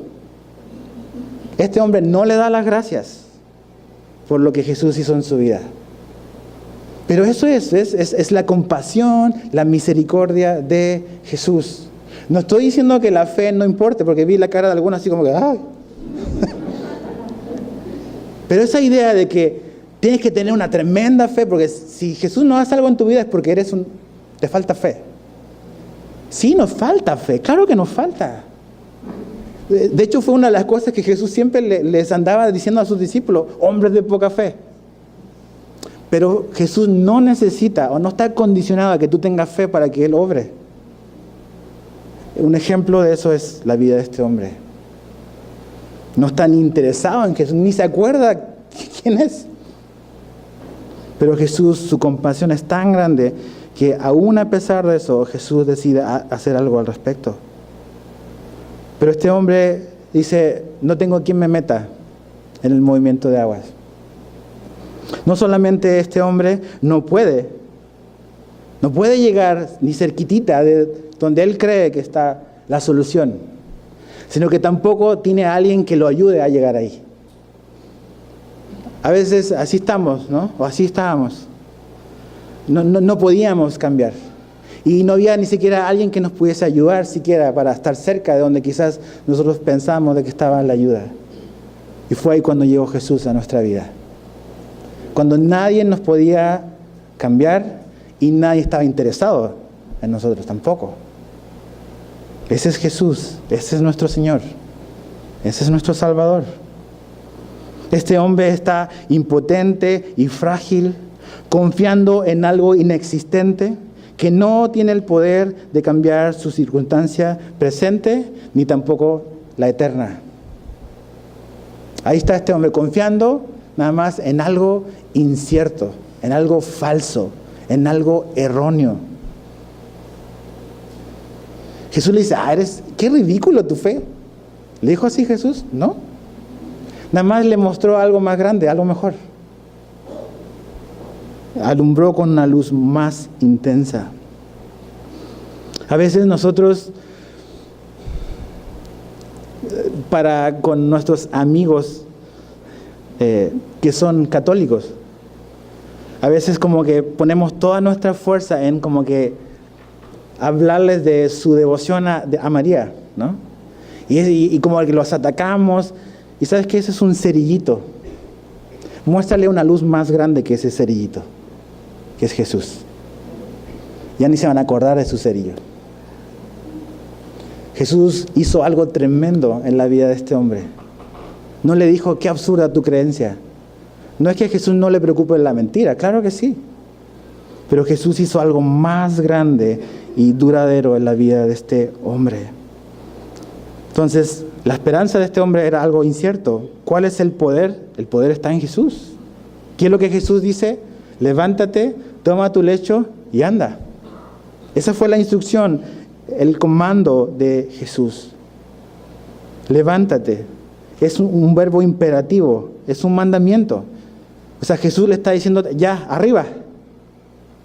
Este hombre no le da las gracias por lo que Jesús hizo en su vida. Pero eso es la compasión, la misericordia de Jesús. No estoy diciendo que la fe no importe, porque vi la cara de algunos así como que ¡ay! Pero esa idea de que tienes que tener una tremenda fe, porque si Jesús no hace algo en tu vida es porque te falta fe. Sí, nos falta fe, claro que nos falta. De hecho, fue una de las cosas que Jesús siempre les andaba diciendo a sus discípulos, hombres de poca fe. Pero Jesús no necesita o no está condicionado a que tú tengas fe para que Él obre. Un ejemplo de eso es la vida de este hombre. No está ni interesado en Jesús, ni se acuerda quién es. Pero Jesús, su compasión es tan grande que aún a pesar de eso, Jesús decide hacer algo al respecto. Pero este hombre dice, no tengo quien me meta en el movimiento de aguas. No solamente este hombre no puede llegar ni cerquitita de donde él cree que está la solución, sino que tampoco tiene a alguien que lo ayude a llegar ahí. A veces así estamos, ¿no? O así estábamos. No podíamos cambiar. Y no había ni siquiera alguien que nos pudiese ayudar siquiera para estar cerca de donde quizás nosotros pensamos de que estaba la ayuda. Y fue ahí cuando llegó Jesús a nuestra vida. Cuando nadie nos podía cambiar y nadie estaba interesado en nosotros tampoco. Ese es Jesús, ese es nuestro Señor, ese es nuestro Salvador. Este hombre está impotente y frágil, confiando en algo inexistente, que no tiene el poder de cambiar su circunstancia presente, ni tampoco la eterna. Ahí está este hombre confiando nada más en algo incierto, en algo falso, en algo erróneo. Jesús le dice, qué ridículo tu fe. ¿Le dijo así Jesús? No. Nada más le mostró algo más grande, algo mejor. alumbró con una luz más intensa. A veces nosotros, con nuestros amigos que son católicos, a veces como que ponemos toda nuestra fuerza en como que hablarles de su devoción a María, ¿no? Y como que los atacamos. Y sabes que ese es un cerillito. Muéstrale una luz más grande que ese cerillito, que es Jesús. Ya ni se van a acordar de su cerillo. Jesús hizo algo tremendo en la vida de este hombre. No le dijo, qué absurda tu creencia. No es que a Jesús no le preocupe la mentira, claro que sí. Pero Jesús hizo algo más grande y duradero en la vida de este hombre. Entonces, la esperanza de este hombre era algo incierto. ¿Cuál es el poder? El poder está en Jesús. ¿Qué es lo que Jesús dice? Levántate, toma tu lecho y anda. Esa fue la instrucción, el comando de Jesús. Levántate. Es un verbo imperativo, es un mandamiento. O sea, Jesús le está diciendo, ya, arriba.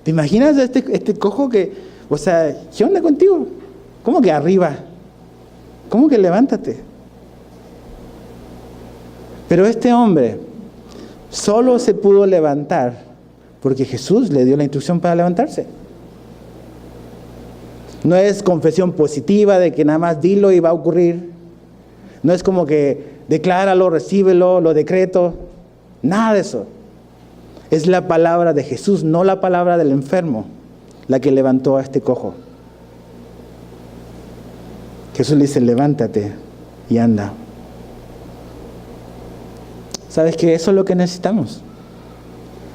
¿Te imaginas este cojo que, o sea, qué onda contigo? ¿Cómo que arriba? ¿Cómo que levántate? Pero este hombre solo se pudo levantar porque Jesús le dio la instrucción para levantarse. No es confesión positiva de que nada más dilo y va a ocurrir. No es como que decláralo, recíbelo, lo decreto. Nada de eso. Es la palabra de Jesús, no la palabra del enfermo, la que levantó a este cojo. Jesús le dice, levántate y anda. ¿Sabes qué? Eso es lo que necesitamos.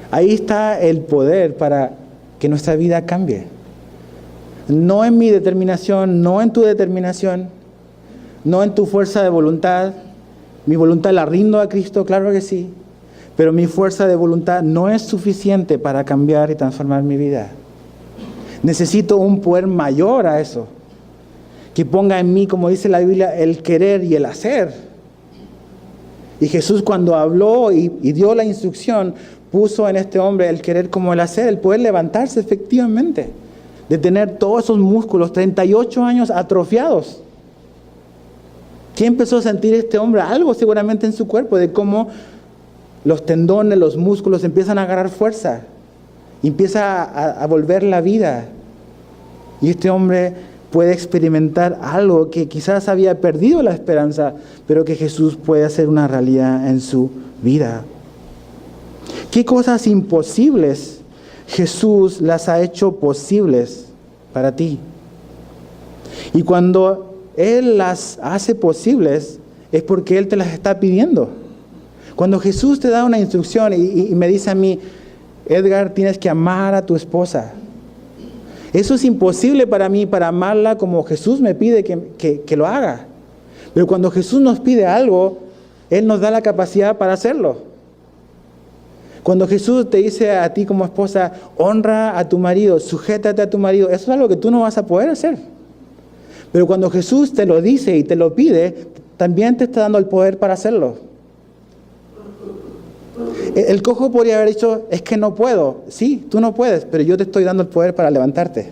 Ahí está el poder para que nuestra vida cambie. No en mi determinación, no en tu determinación, no en tu fuerza de voluntad. Mi voluntad la rindo a Cristo, claro que sí. Pero mi fuerza de voluntad no es suficiente para cambiar y transformar mi vida. Necesito un poder mayor a eso. Que ponga en mí, como dice la Biblia, el querer y el hacer. Y Jesús cuando habló y dio la instrucción, puso en este hombre el querer como el hacer, el poder levantarse efectivamente. De tener todos esos músculos, 38 años atrofiados. ¿Qué empezó a sentir este hombre? Algo seguramente en su cuerpo, de cómo los tendones, los músculos empiezan a agarrar fuerza. Y empieza a volver la vida. Y este hombre puede experimentar algo que quizás había perdido la esperanza, pero que Jesús puede hacer una realidad en su vida. ¿Qué cosas imposibles Jesús las ha hecho posibles para ti? Y cuando Él las hace posibles, es porque Él te las está pidiendo. Cuando Jesús te da una instrucción y me dice a mí, Edgar, tienes que amar a tu esposa. Eso es imposible para mí, para amarla como Jesús me pide que lo haga. Pero cuando Jesús nos pide algo, Él nos da la capacidad para hacerlo. Cuando Jesús te dice a ti como esposa, honra a tu marido, sujétate a tu marido, eso es algo que tú no vas a poder hacer. Pero cuando Jesús te lo dice y te lo pide, también te está dando el poder para hacerlo. El cojo podría haber dicho, es que no puedo. Sí, tú no puedes, pero yo te estoy dando el poder para levantarte.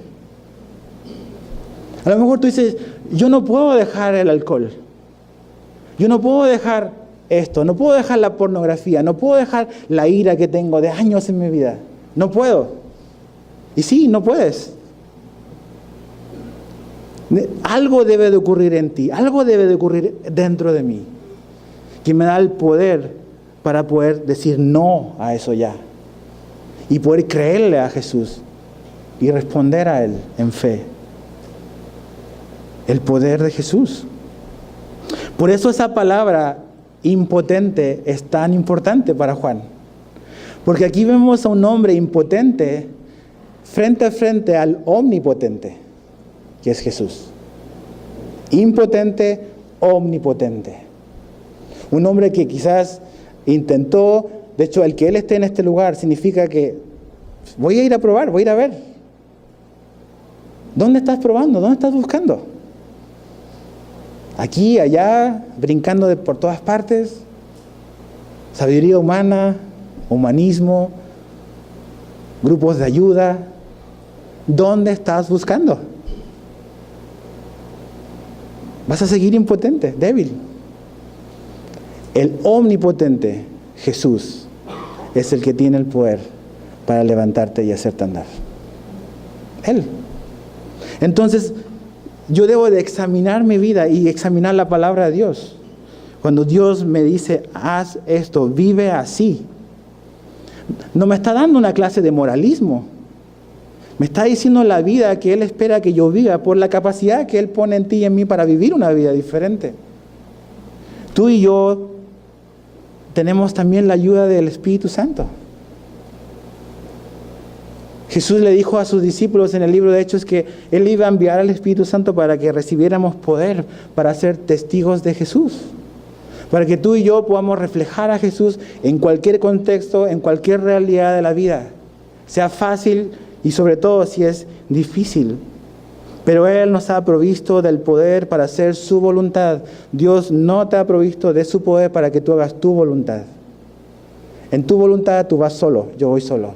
A lo mejor tú dices, yo no puedo dejar el alcohol. Yo no puedo dejar esto, no puedo dejar la pornografía, no puedo dejar la ira que tengo de años en mi vida. No puedo. Y sí, no puedes. Algo debe de ocurrir en ti, algo debe de ocurrir dentro de mí, que me da el poder para poder decir no a eso ya. Y poder creerle a Jesús y responder a Él en fe. El poder de Jesús. Por eso esa palabra impotente es tan importante para Juan. Porque aquí vemos a un hombre impotente frente a frente al omnipotente, que es Jesús. Impotente, omnipotente. Un hombre que quizás intentó, de hecho, el que él esté en este lugar significa que voy a ir a probar, voy a ir a ver. ¿Dónde estás probando? ¿Dónde estás buscando? Aquí, allá, brincando por todas partes. Sabiduría humana, humanismo. grupos de ayuda. ¿Dónde estás buscando? Vas a seguir impotente, débil. El omnipotente, Jesús, es el que tiene el poder para levantarte y hacerte andar. Él. Entonces, yo debo de examinar mi vida y examinar la palabra de Dios. Cuando Dios me dice, haz esto, vive así, no me está dando una clase de moralismo. Me está diciendo la vida que Él espera que yo viva por la capacidad que Él pone en ti y en mí para vivir una vida diferente. Tú y yo tenemos también la ayuda del Espíritu Santo. Jesús le dijo a sus discípulos en el libro de Hechos que Él iba a enviar al Espíritu Santo para que recibiéramos poder para ser testigos de Jesús. Para que tú y yo podamos reflejar a Jesús en cualquier contexto, en cualquier realidad de la vida. Sea fácil y sobre todo si es difícil. Pero Él nos ha provisto del poder para hacer su voluntad. Dios no te ha provisto de su poder para que tú hagas tu voluntad. En tu voluntad tú vas solo, yo voy solo.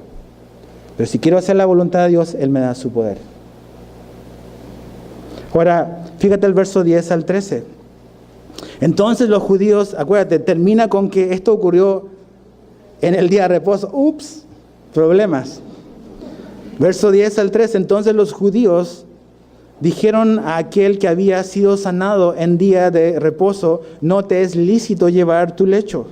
Pero si quiero hacer la voluntad de Dios, Él me da su poder. Ahora, fíjate el verso 10 al 13. Entonces los judíos, acuérdate, termina con que esto ocurrió en el día de reposo. ¡Ups! Problemas. Verso 10 al 13. Entonces los judíos dijeron a aquel que había sido sanado en día de reposo, no te es lícito llevar tu lecho.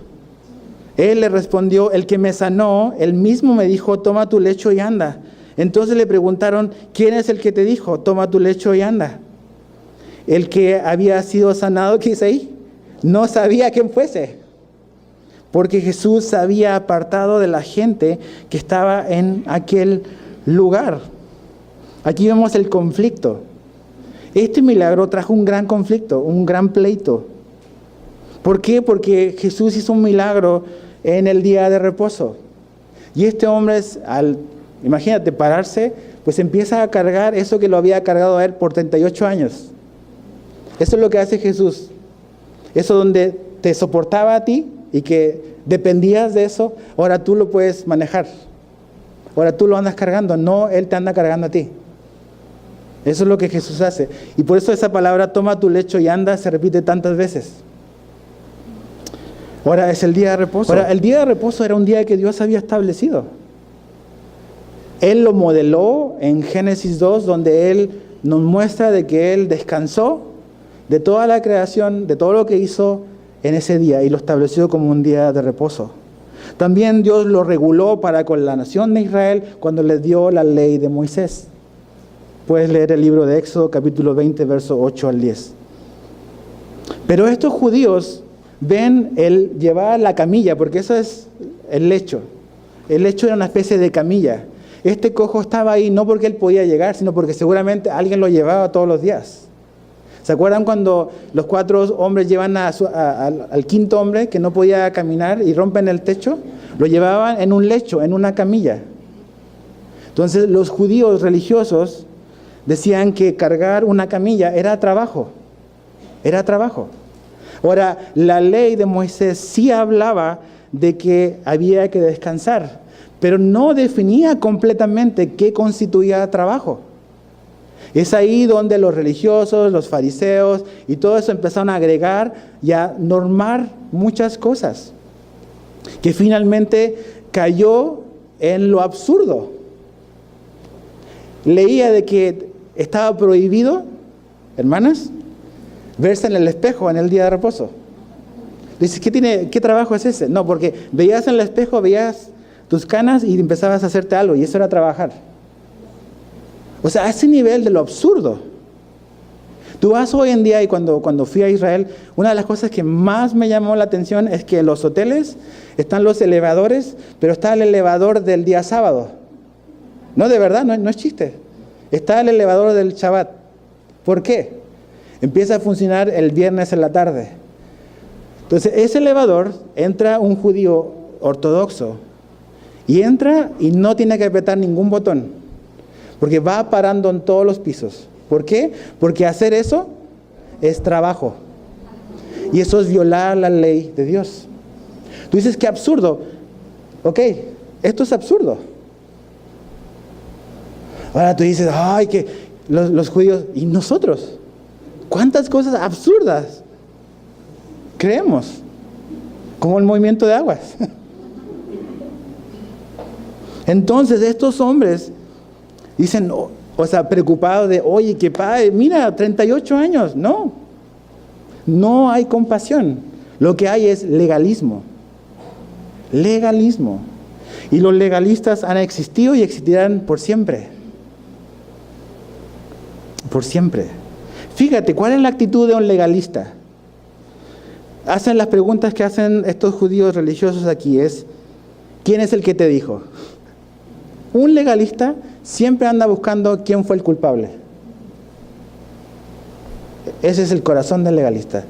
Él le respondió, el que me sanó, él mismo me dijo, toma tu lecho y anda. Entonces le preguntaron, ¿quién es el que te dijo, toma tu lecho y anda? El que había sido sanado, ¿qué dice ahí? No sabía quién fuese, porque Jesús se había apartado de la gente que estaba en aquel lugar. Aquí vemos el conflicto. Este milagro trajo un gran conflicto, un gran pleito. ¿Por qué? Porque Jesús hizo un milagro en el día de reposo. Y este hombre, imagínate, pararse, pues empieza a cargar eso que lo había cargado a él por 38 años. Eso es lo que hace Jesús. Eso donde te soportaba a ti y que dependías de eso, ahora tú lo puedes manejar. Ahora tú lo andas cargando, no Él te anda cargando a ti. Eso es lo que Jesús hace. Y por eso esa palabra, toma tu lecho y anda, se repite tantas veces. Ahora es el día de reposo. Ahora, el día de reposo era un día que Dios había establecido. Él lo modeló en Génesis 2, donde Él nos muestra de que Él descansó de toda la creación, de todo lo que hizo en ese día, y lo estableció como un día de reposo. También Dios lo reguló para con la nación de Israel cuando les dio la ley de Moisés. Puedes leer el libro de Éxodo, capítulo 20, versos 8 al 10. Pero estos judíos ven el llevar la camilla, porque eso es el lecho. El lecho era una especie de camilla. Este cojo estaba ahí no porque él podía llegar, sino porque seguramente alguien lo llevaba todos los días. ¿Se acuerdan cuando los 4 hombres llevan al quinto hombre que no podía caminar y rompen el techo? Lo llevaban en un lecho, en una camilla. Entonces los judíos religiosos decían que cargar una camilla era trabajo. Era trabajo. Ahora, la ley de Moisés sí hablaba de que había que descansar, pero no definía completamente qué constituía trabajo. Es ahí donde los religiosos, los fariseos y todo eso empezaron a agregar y a normar muchas cosas, que finalmente cayó en lo absurdo. Leía de que estaba prohibido, hermanas, verse en el espejo en el día de reposo. Dices, ¿qué trabajo es ese? No, porque veías en el espejo, veías tus canas y empezabas a hacerte algo, y eso era trabajar. O sea, a ese nivel de lo absurdo. Tú vas hoy en día, y cuando fui a Israel, una de las cosas que más me llamó la atención es que en los hoteles están los elevadores, pero está el elevador del día sábado. No, de verdad, no es chiste. Está el elevador del Shabbat. ¿Por qué? Empieza a funcionar el viernes en la tarde. Entonces, ese elevador, entra un judío ortodoxo, y entra y no tiene que apretar ningún botón, porque va parando en todos los pisos. ¿Por qué? Porque hacer eso es trabajo. Y eso es violar la ley de Dios. Tú dices, qué absurdo. Ok, esto es absurdo. Ahora tú dices, ay, que los judíos, ¿y nosotros? ¿Cuántas cosas absurdas creemos? Como el movimiento de aguas. Entonces estos hombres dicen, preocupados de, oye, que padre, mira, 38 años. No hay compasión. Lo que hay es legalismo. Legalismo. Y los legalistas han existido y existirán por siempre. Por siempre. Fíjate, ¿cuál es la actitud de un legalista? Hacen las preguntas que hacen estos judíos religiosos aquí, es, ¿quién es el que te dijo? Un legalista siempre anda buscando quién fue el culpable. Ese es el corazón del legalista.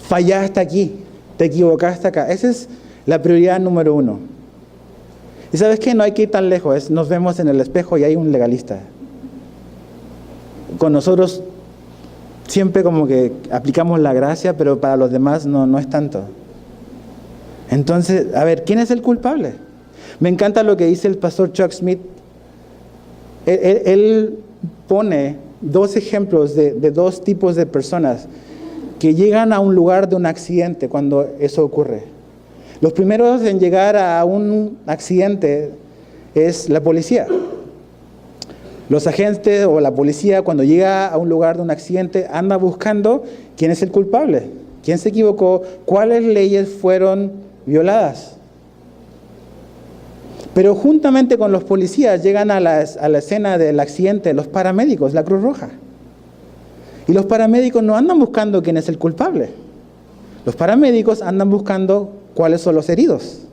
Fallaste aquí, te equivocaste acá. Esa es la prioridad número 1. Y ¿sabes qué? No hay que ir tan lejos. Nos vemos en el espejo y hay un legalista. Con nosotros siempre como que aplicamos la gracia, pero para los demás no es tanto. Entonces, a ver, ¿quién es el culpable? Me encanta lo que dice el pastor Chuck Smith. Él pone 2 ejemplos de 2 tipos de personas que llegan a un lugar de un accidente cuando eso ocurre. Los primeros en llegar a un accidente es la policía. Los agentes o la policía, cuando llega a un lugar de un accidente, anda buscando quién es el culpable, quién se equivocó, cuáles leyes fueron violadas. Pero juntamente con los policías llegan a la escena del accidente los paramédicos, la Cruz Roja. Y los paramédicos no andan buscando quién es el culpable. Los paramédicos andan buscando cuáles son los heridos.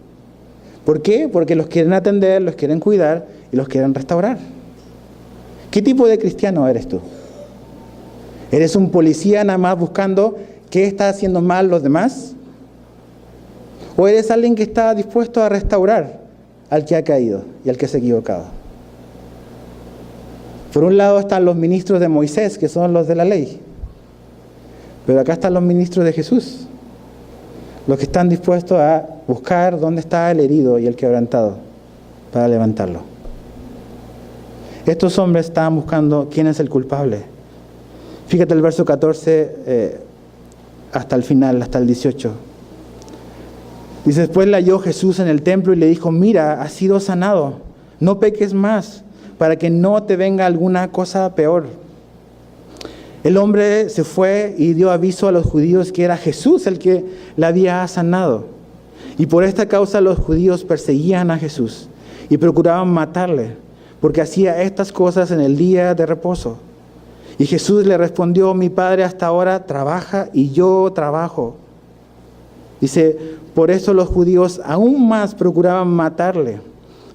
¿Por qué? Porque los quieren atender, los quieren cuidar y los quieren restaurar. ¿Qué tipo de cristiano eres tú? ¿Eres un policía nada más buscando qué está haciendo mal los demás? ¿O eres alguien que está dispuesto a restaurar al que ha caído y al que se ha equivocado? Por un lado están los ministros de Moisés, que son los de la ley. Pero acá están los ministros de Jesús, los que están dispuestos a buscar dónde está el herido y el quebrantado para levantarlo. Estos hombres estaban buscando quién es el culpable. Fíjate el verso 14 hasta el final, hasta el 18. Dice, después le halló Jesús en el templo y le dijo, mira, has sido sanado, no peques más, para que no te venga alguna cosa peor. El hombre se fue y dio aviso a los judíos que era Jesús el que le había sanado. Y por esta causa los judíos perseguían a Jesús y procuraban matarle, porque hacía estas cosas en el día de reposo. Y Jesús le respondió, mi Padre hasta ahora trabaja y yo trabajo. Dice, por eso los judíos aún más procuraban matarle,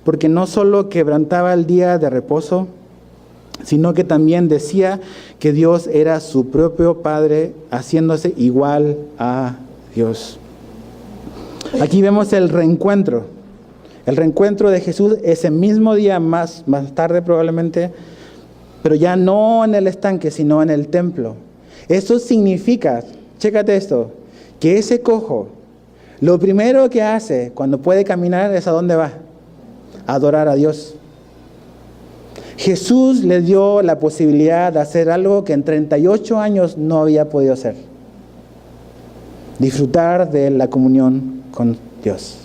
porque no solo quebrantaba el día de reposo, sino que también decía que Dios era su propio Padre, haciéndose igual a Dios. Aquí vemos el reencuentro. El reencuentro de Jesús ese mismo día, más tarde probablemente, pero ya no en el estanque, sino en el templo. Eso significa, chécate esto, que ese cojo, lo primero que hace cuando puede caminar es ¿a dónde va? A adorar a Dios. Jesús le dio la posibilidad de hacer algo que en 38 años no había podido hacer. Disfrutar de la comunión con Dios.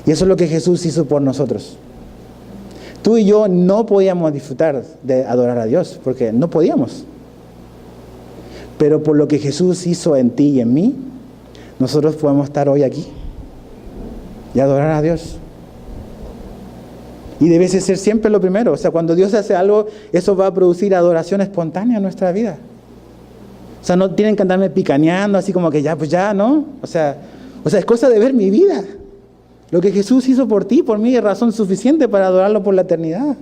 Y eso es lo que Jesús hizo por nosotros. Tú y yo no podíamos disfrutar de adorar a Dios, porque no podíamos. Pero por lo que Jesús hizo en ti y en mí, nosotros podemos estar hoy aquí y adorar a Dios. Y debe ser siempre lo primero. O sea, cuando Dios hace algo, eso va a producir adoración espontánea en nuestra vida. O sea, no tienen que andarme picaneando así como que ya, pues ya, ¿no? O sea, es cosa de ver mi vida. Lo que Jesús hizo por ti, por mí, es razón suficiente para adorarlo por la eternidad.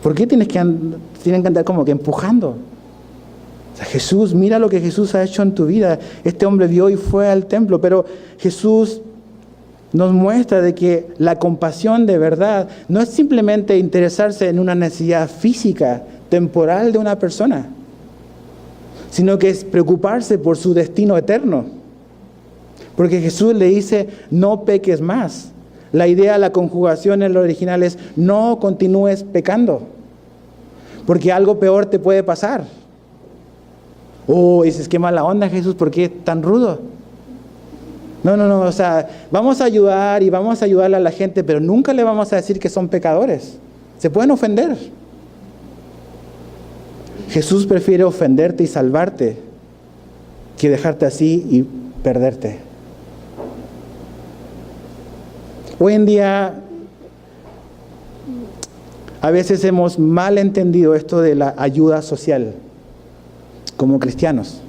¿Por qué tienen que andar como que empujando? O sea, Jesús, mira lo que Jesús ha hecho en tu vida. Este hombre vio y fue al templo, pero Jesús nos muestra de que la compasión de verdad no es simplemente interesarse en una necesidad física, temporal de una persona, sino que es preocuparse por su destino eterno. Porque Jesús le dice, no peques más, La idea, la conjugación en lo original es: no continúes pecando, porque algo peor te puede pasar. Dices, qué mala onda, Jesús, ¿por qué tan rudo? No, o sea, vamos a ayudar y vamos a ayudarle a la gente, pero nunca le vamos a decir que son pecadores. Se pueden ofender. Jesús prefiere ofenderte y salvarte que dejarte así y perderte. Hoy en día, a veces hemos mal entendido esto de la ayuda social como cristianos.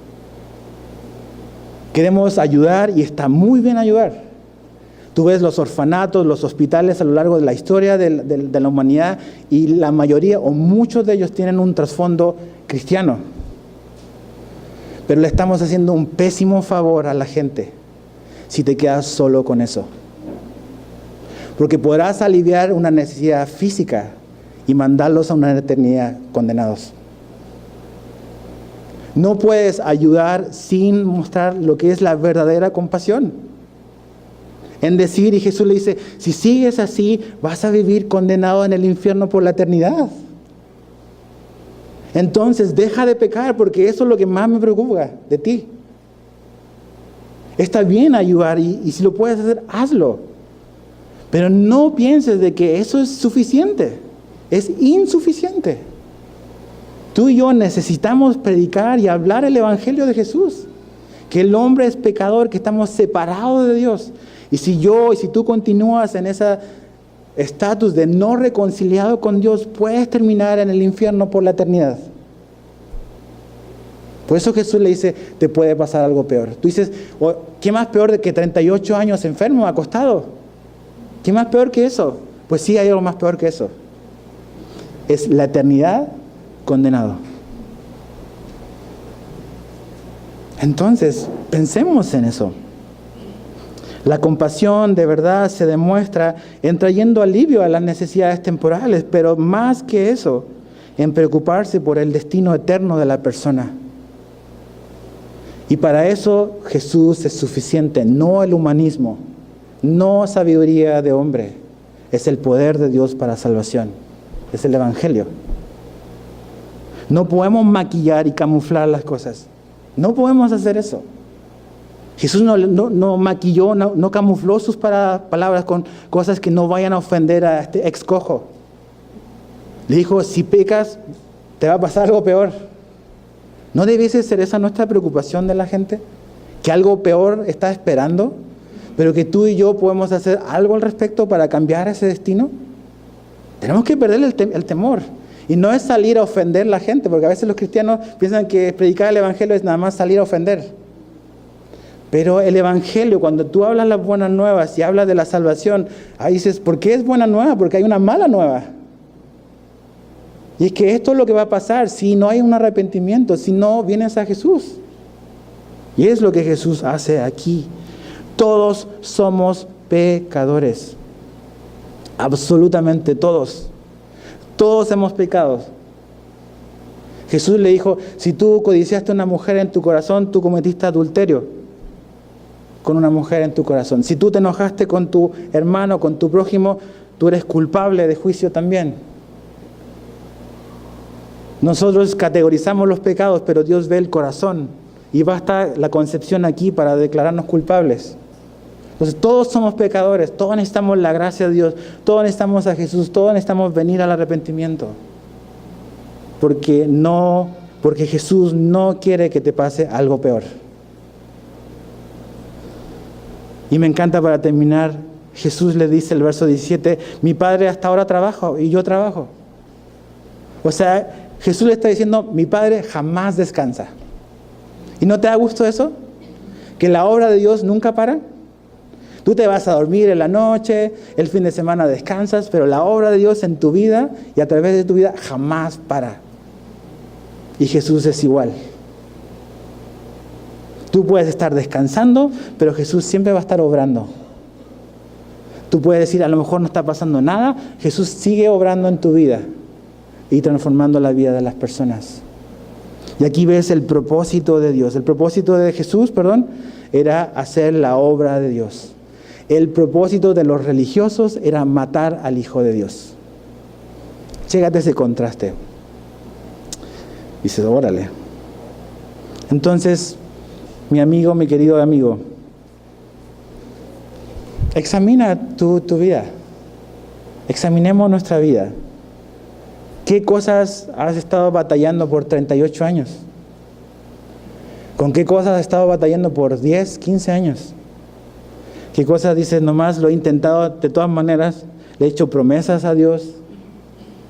Queremos ayudar y está muy bien ayudar. Tú ves los orfanatos, los hospitales a lo largo de la historia de la humanidad, y la mayoría o muchos de ellos tienen un trasfondo cristiano. Pero le estamos haciendo un pésimo favor a la gente si te quedas solo con eso. Porque podrás aliviar una necesidad física y mandarlos a una eternidad condenados. No puedes ayudar sin mostrar lo que es la verdadera compasión. En decir, y Jesús le dice, si sigues así, vas a vivir condenado en el infierno por la eternidad. Entonces, deja de pecar, porque eso es lo que más me preocupa de ti. Está bien ayudar, y si lo puedes hacer, hazlo. Pero no pienses de que eso es suficiente. Es insuficiente. Tú y yo necesitamos predicar y hablar el Evangelio de Jesús. Que el hombre es pecador, que estamos separados de Dios. Y si tú continúas en ese estatus de no reconciliado con Dios, puedes terminar en el infierno por la eternidad. Por eso Jesús le dice, te puede pasar algo peor. Tú dices, ¿qué más peor de que 38 años enfermo, acostado? ¿Qué más peor que eso? Pues sí, hay algo más peor que eso. Es la eternidad condenado. Entonces, pensemos en eso. La compasión de verdad se demuestra en trayendo alivio a las necesidades temporales, pero más que eso, en preocuparse por el destino eterno de la persona. Y para eso Jesús es suficiente, no el humanismo, no sabiduría de hombre, es el poder de Dios para salvación, es el Evangelio. No podemos maquillar y camuflar las cosas. No podemos hacer eso. Jesús no maquilló, no camufló sus palabras con cosas que no vayan a ofender a este ex cojo. Le dijo, si pecas, te va a pasar algo peor. ¿No debiese ser esa nuestra preocupación de la gente? Que algo peor está esperando, pero que tú y yo podemos hacer algo al respecto para cambiar ese destino. Tenemos que perder el temor. Y no es salir a ofender a la gente, porque a veces los cristianos piensan que predicar el Evangelio es nada más salir a ofender. Pero el Evangelio, cuando tú hablas las buenas nuevas y hablas de la salvación, ahí dices, ¿por qué es buena nueva? Porque hay una mala nueva. Y es que esto es lo que va a pasar si no hay un arrepentimiento, si no vienes a Jesús. Y es lo que Jesús hace aquí. Todos somos pecadores. Absolutamente todos. Todos hemos pecado. Jesús le dijo, si tú codiciaste a una mujer en tu corazón, tú cometiste adulterio con una mujer en tu corazón. Si tú te enojaste con tu hermano, con tu prójimo, tú eres culpable de juicio también. Nosotros categorizamos los pecados, pero Dios ve el corazón. Y basta la concepción aquí para declararnos culpables. Entonces todos somos pecadores, todos necesitamos la gracia de Dios, todos necesitamos a Jesús, todos necesitamos venir al arrepentimiento. Porque Jesús no quiere que te pase algo peor. Y me encanta, para terminar, Jesús le dice el verso 17, mi Padre hasta ahora trabaja y yo trabajo. O sea, Jesús le está diciendo, mi Padre jamás descansa. ¿Y no te da gusto eso? Que la obra de Dios nunca para. Tú te vas a dormir en la noche, el fin de semana descansas, pero la obra de Dios en tu vida y a través de tu vida jamás para. Y Jesús es igual. Tú puedes estar descansando, pero Jesús siempre va a estar obrando. Tú puedes decir, a lo mejor no está pasando nada, Jesús sigue obrando en tu vida y transformando la vida de las personas. Y aquí ves el propósito de Dios. El propósito de Jesús, era hacer la obra de Dios. El propósito de los religiosos era matar al Hijo de Dios. Chécate ese contraste. Dices, órale. Entonces, mi amigo, mi querido amigo, examina tu vida. Examinemos nuestra vida. ¿Qué cosas has estado batallando por 38 años? ¿Con qué cosas has estado batallando por 10, 15 años? ¿Qué cosas dices, nomás lo he intentado de todas maneras, le he hecho promesas a Dios,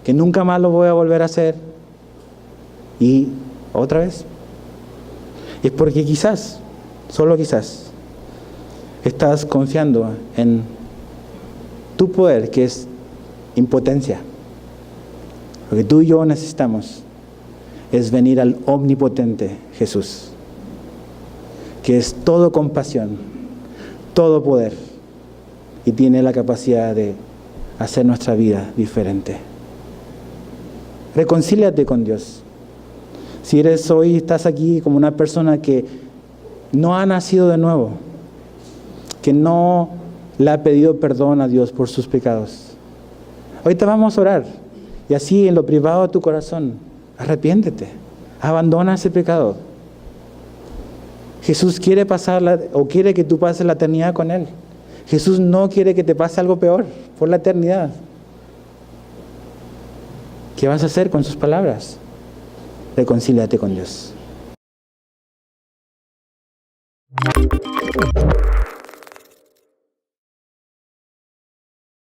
que nunca más lo voy a volver a hacer? Y otra vez. Es porque quizás, solo quizás, estás confiando en tu poder, que es impotencia. Lo que tú y yo necesitamos es venir al omnipotente Jesús, que es todo compasión, todo poder, y tiene la capacidad de hacer nuestra vida diferente. Reconcíliate con Dios. Si estás aquí como una persona que no ha nacido de nuevo, que no le ha pedido perdón a Dios por sus pecados, ahorita vamos a orar, y así en lo privado de tu corazón, arrepiéntete, abandona ese pecado. Jesús quiere quiere que tú pases la eternidad con Él. Jesús no quiere que te pase algo peor por la eternidad. ¿Qué vas a hacer con sus palabras? Reconcíliate con Dios.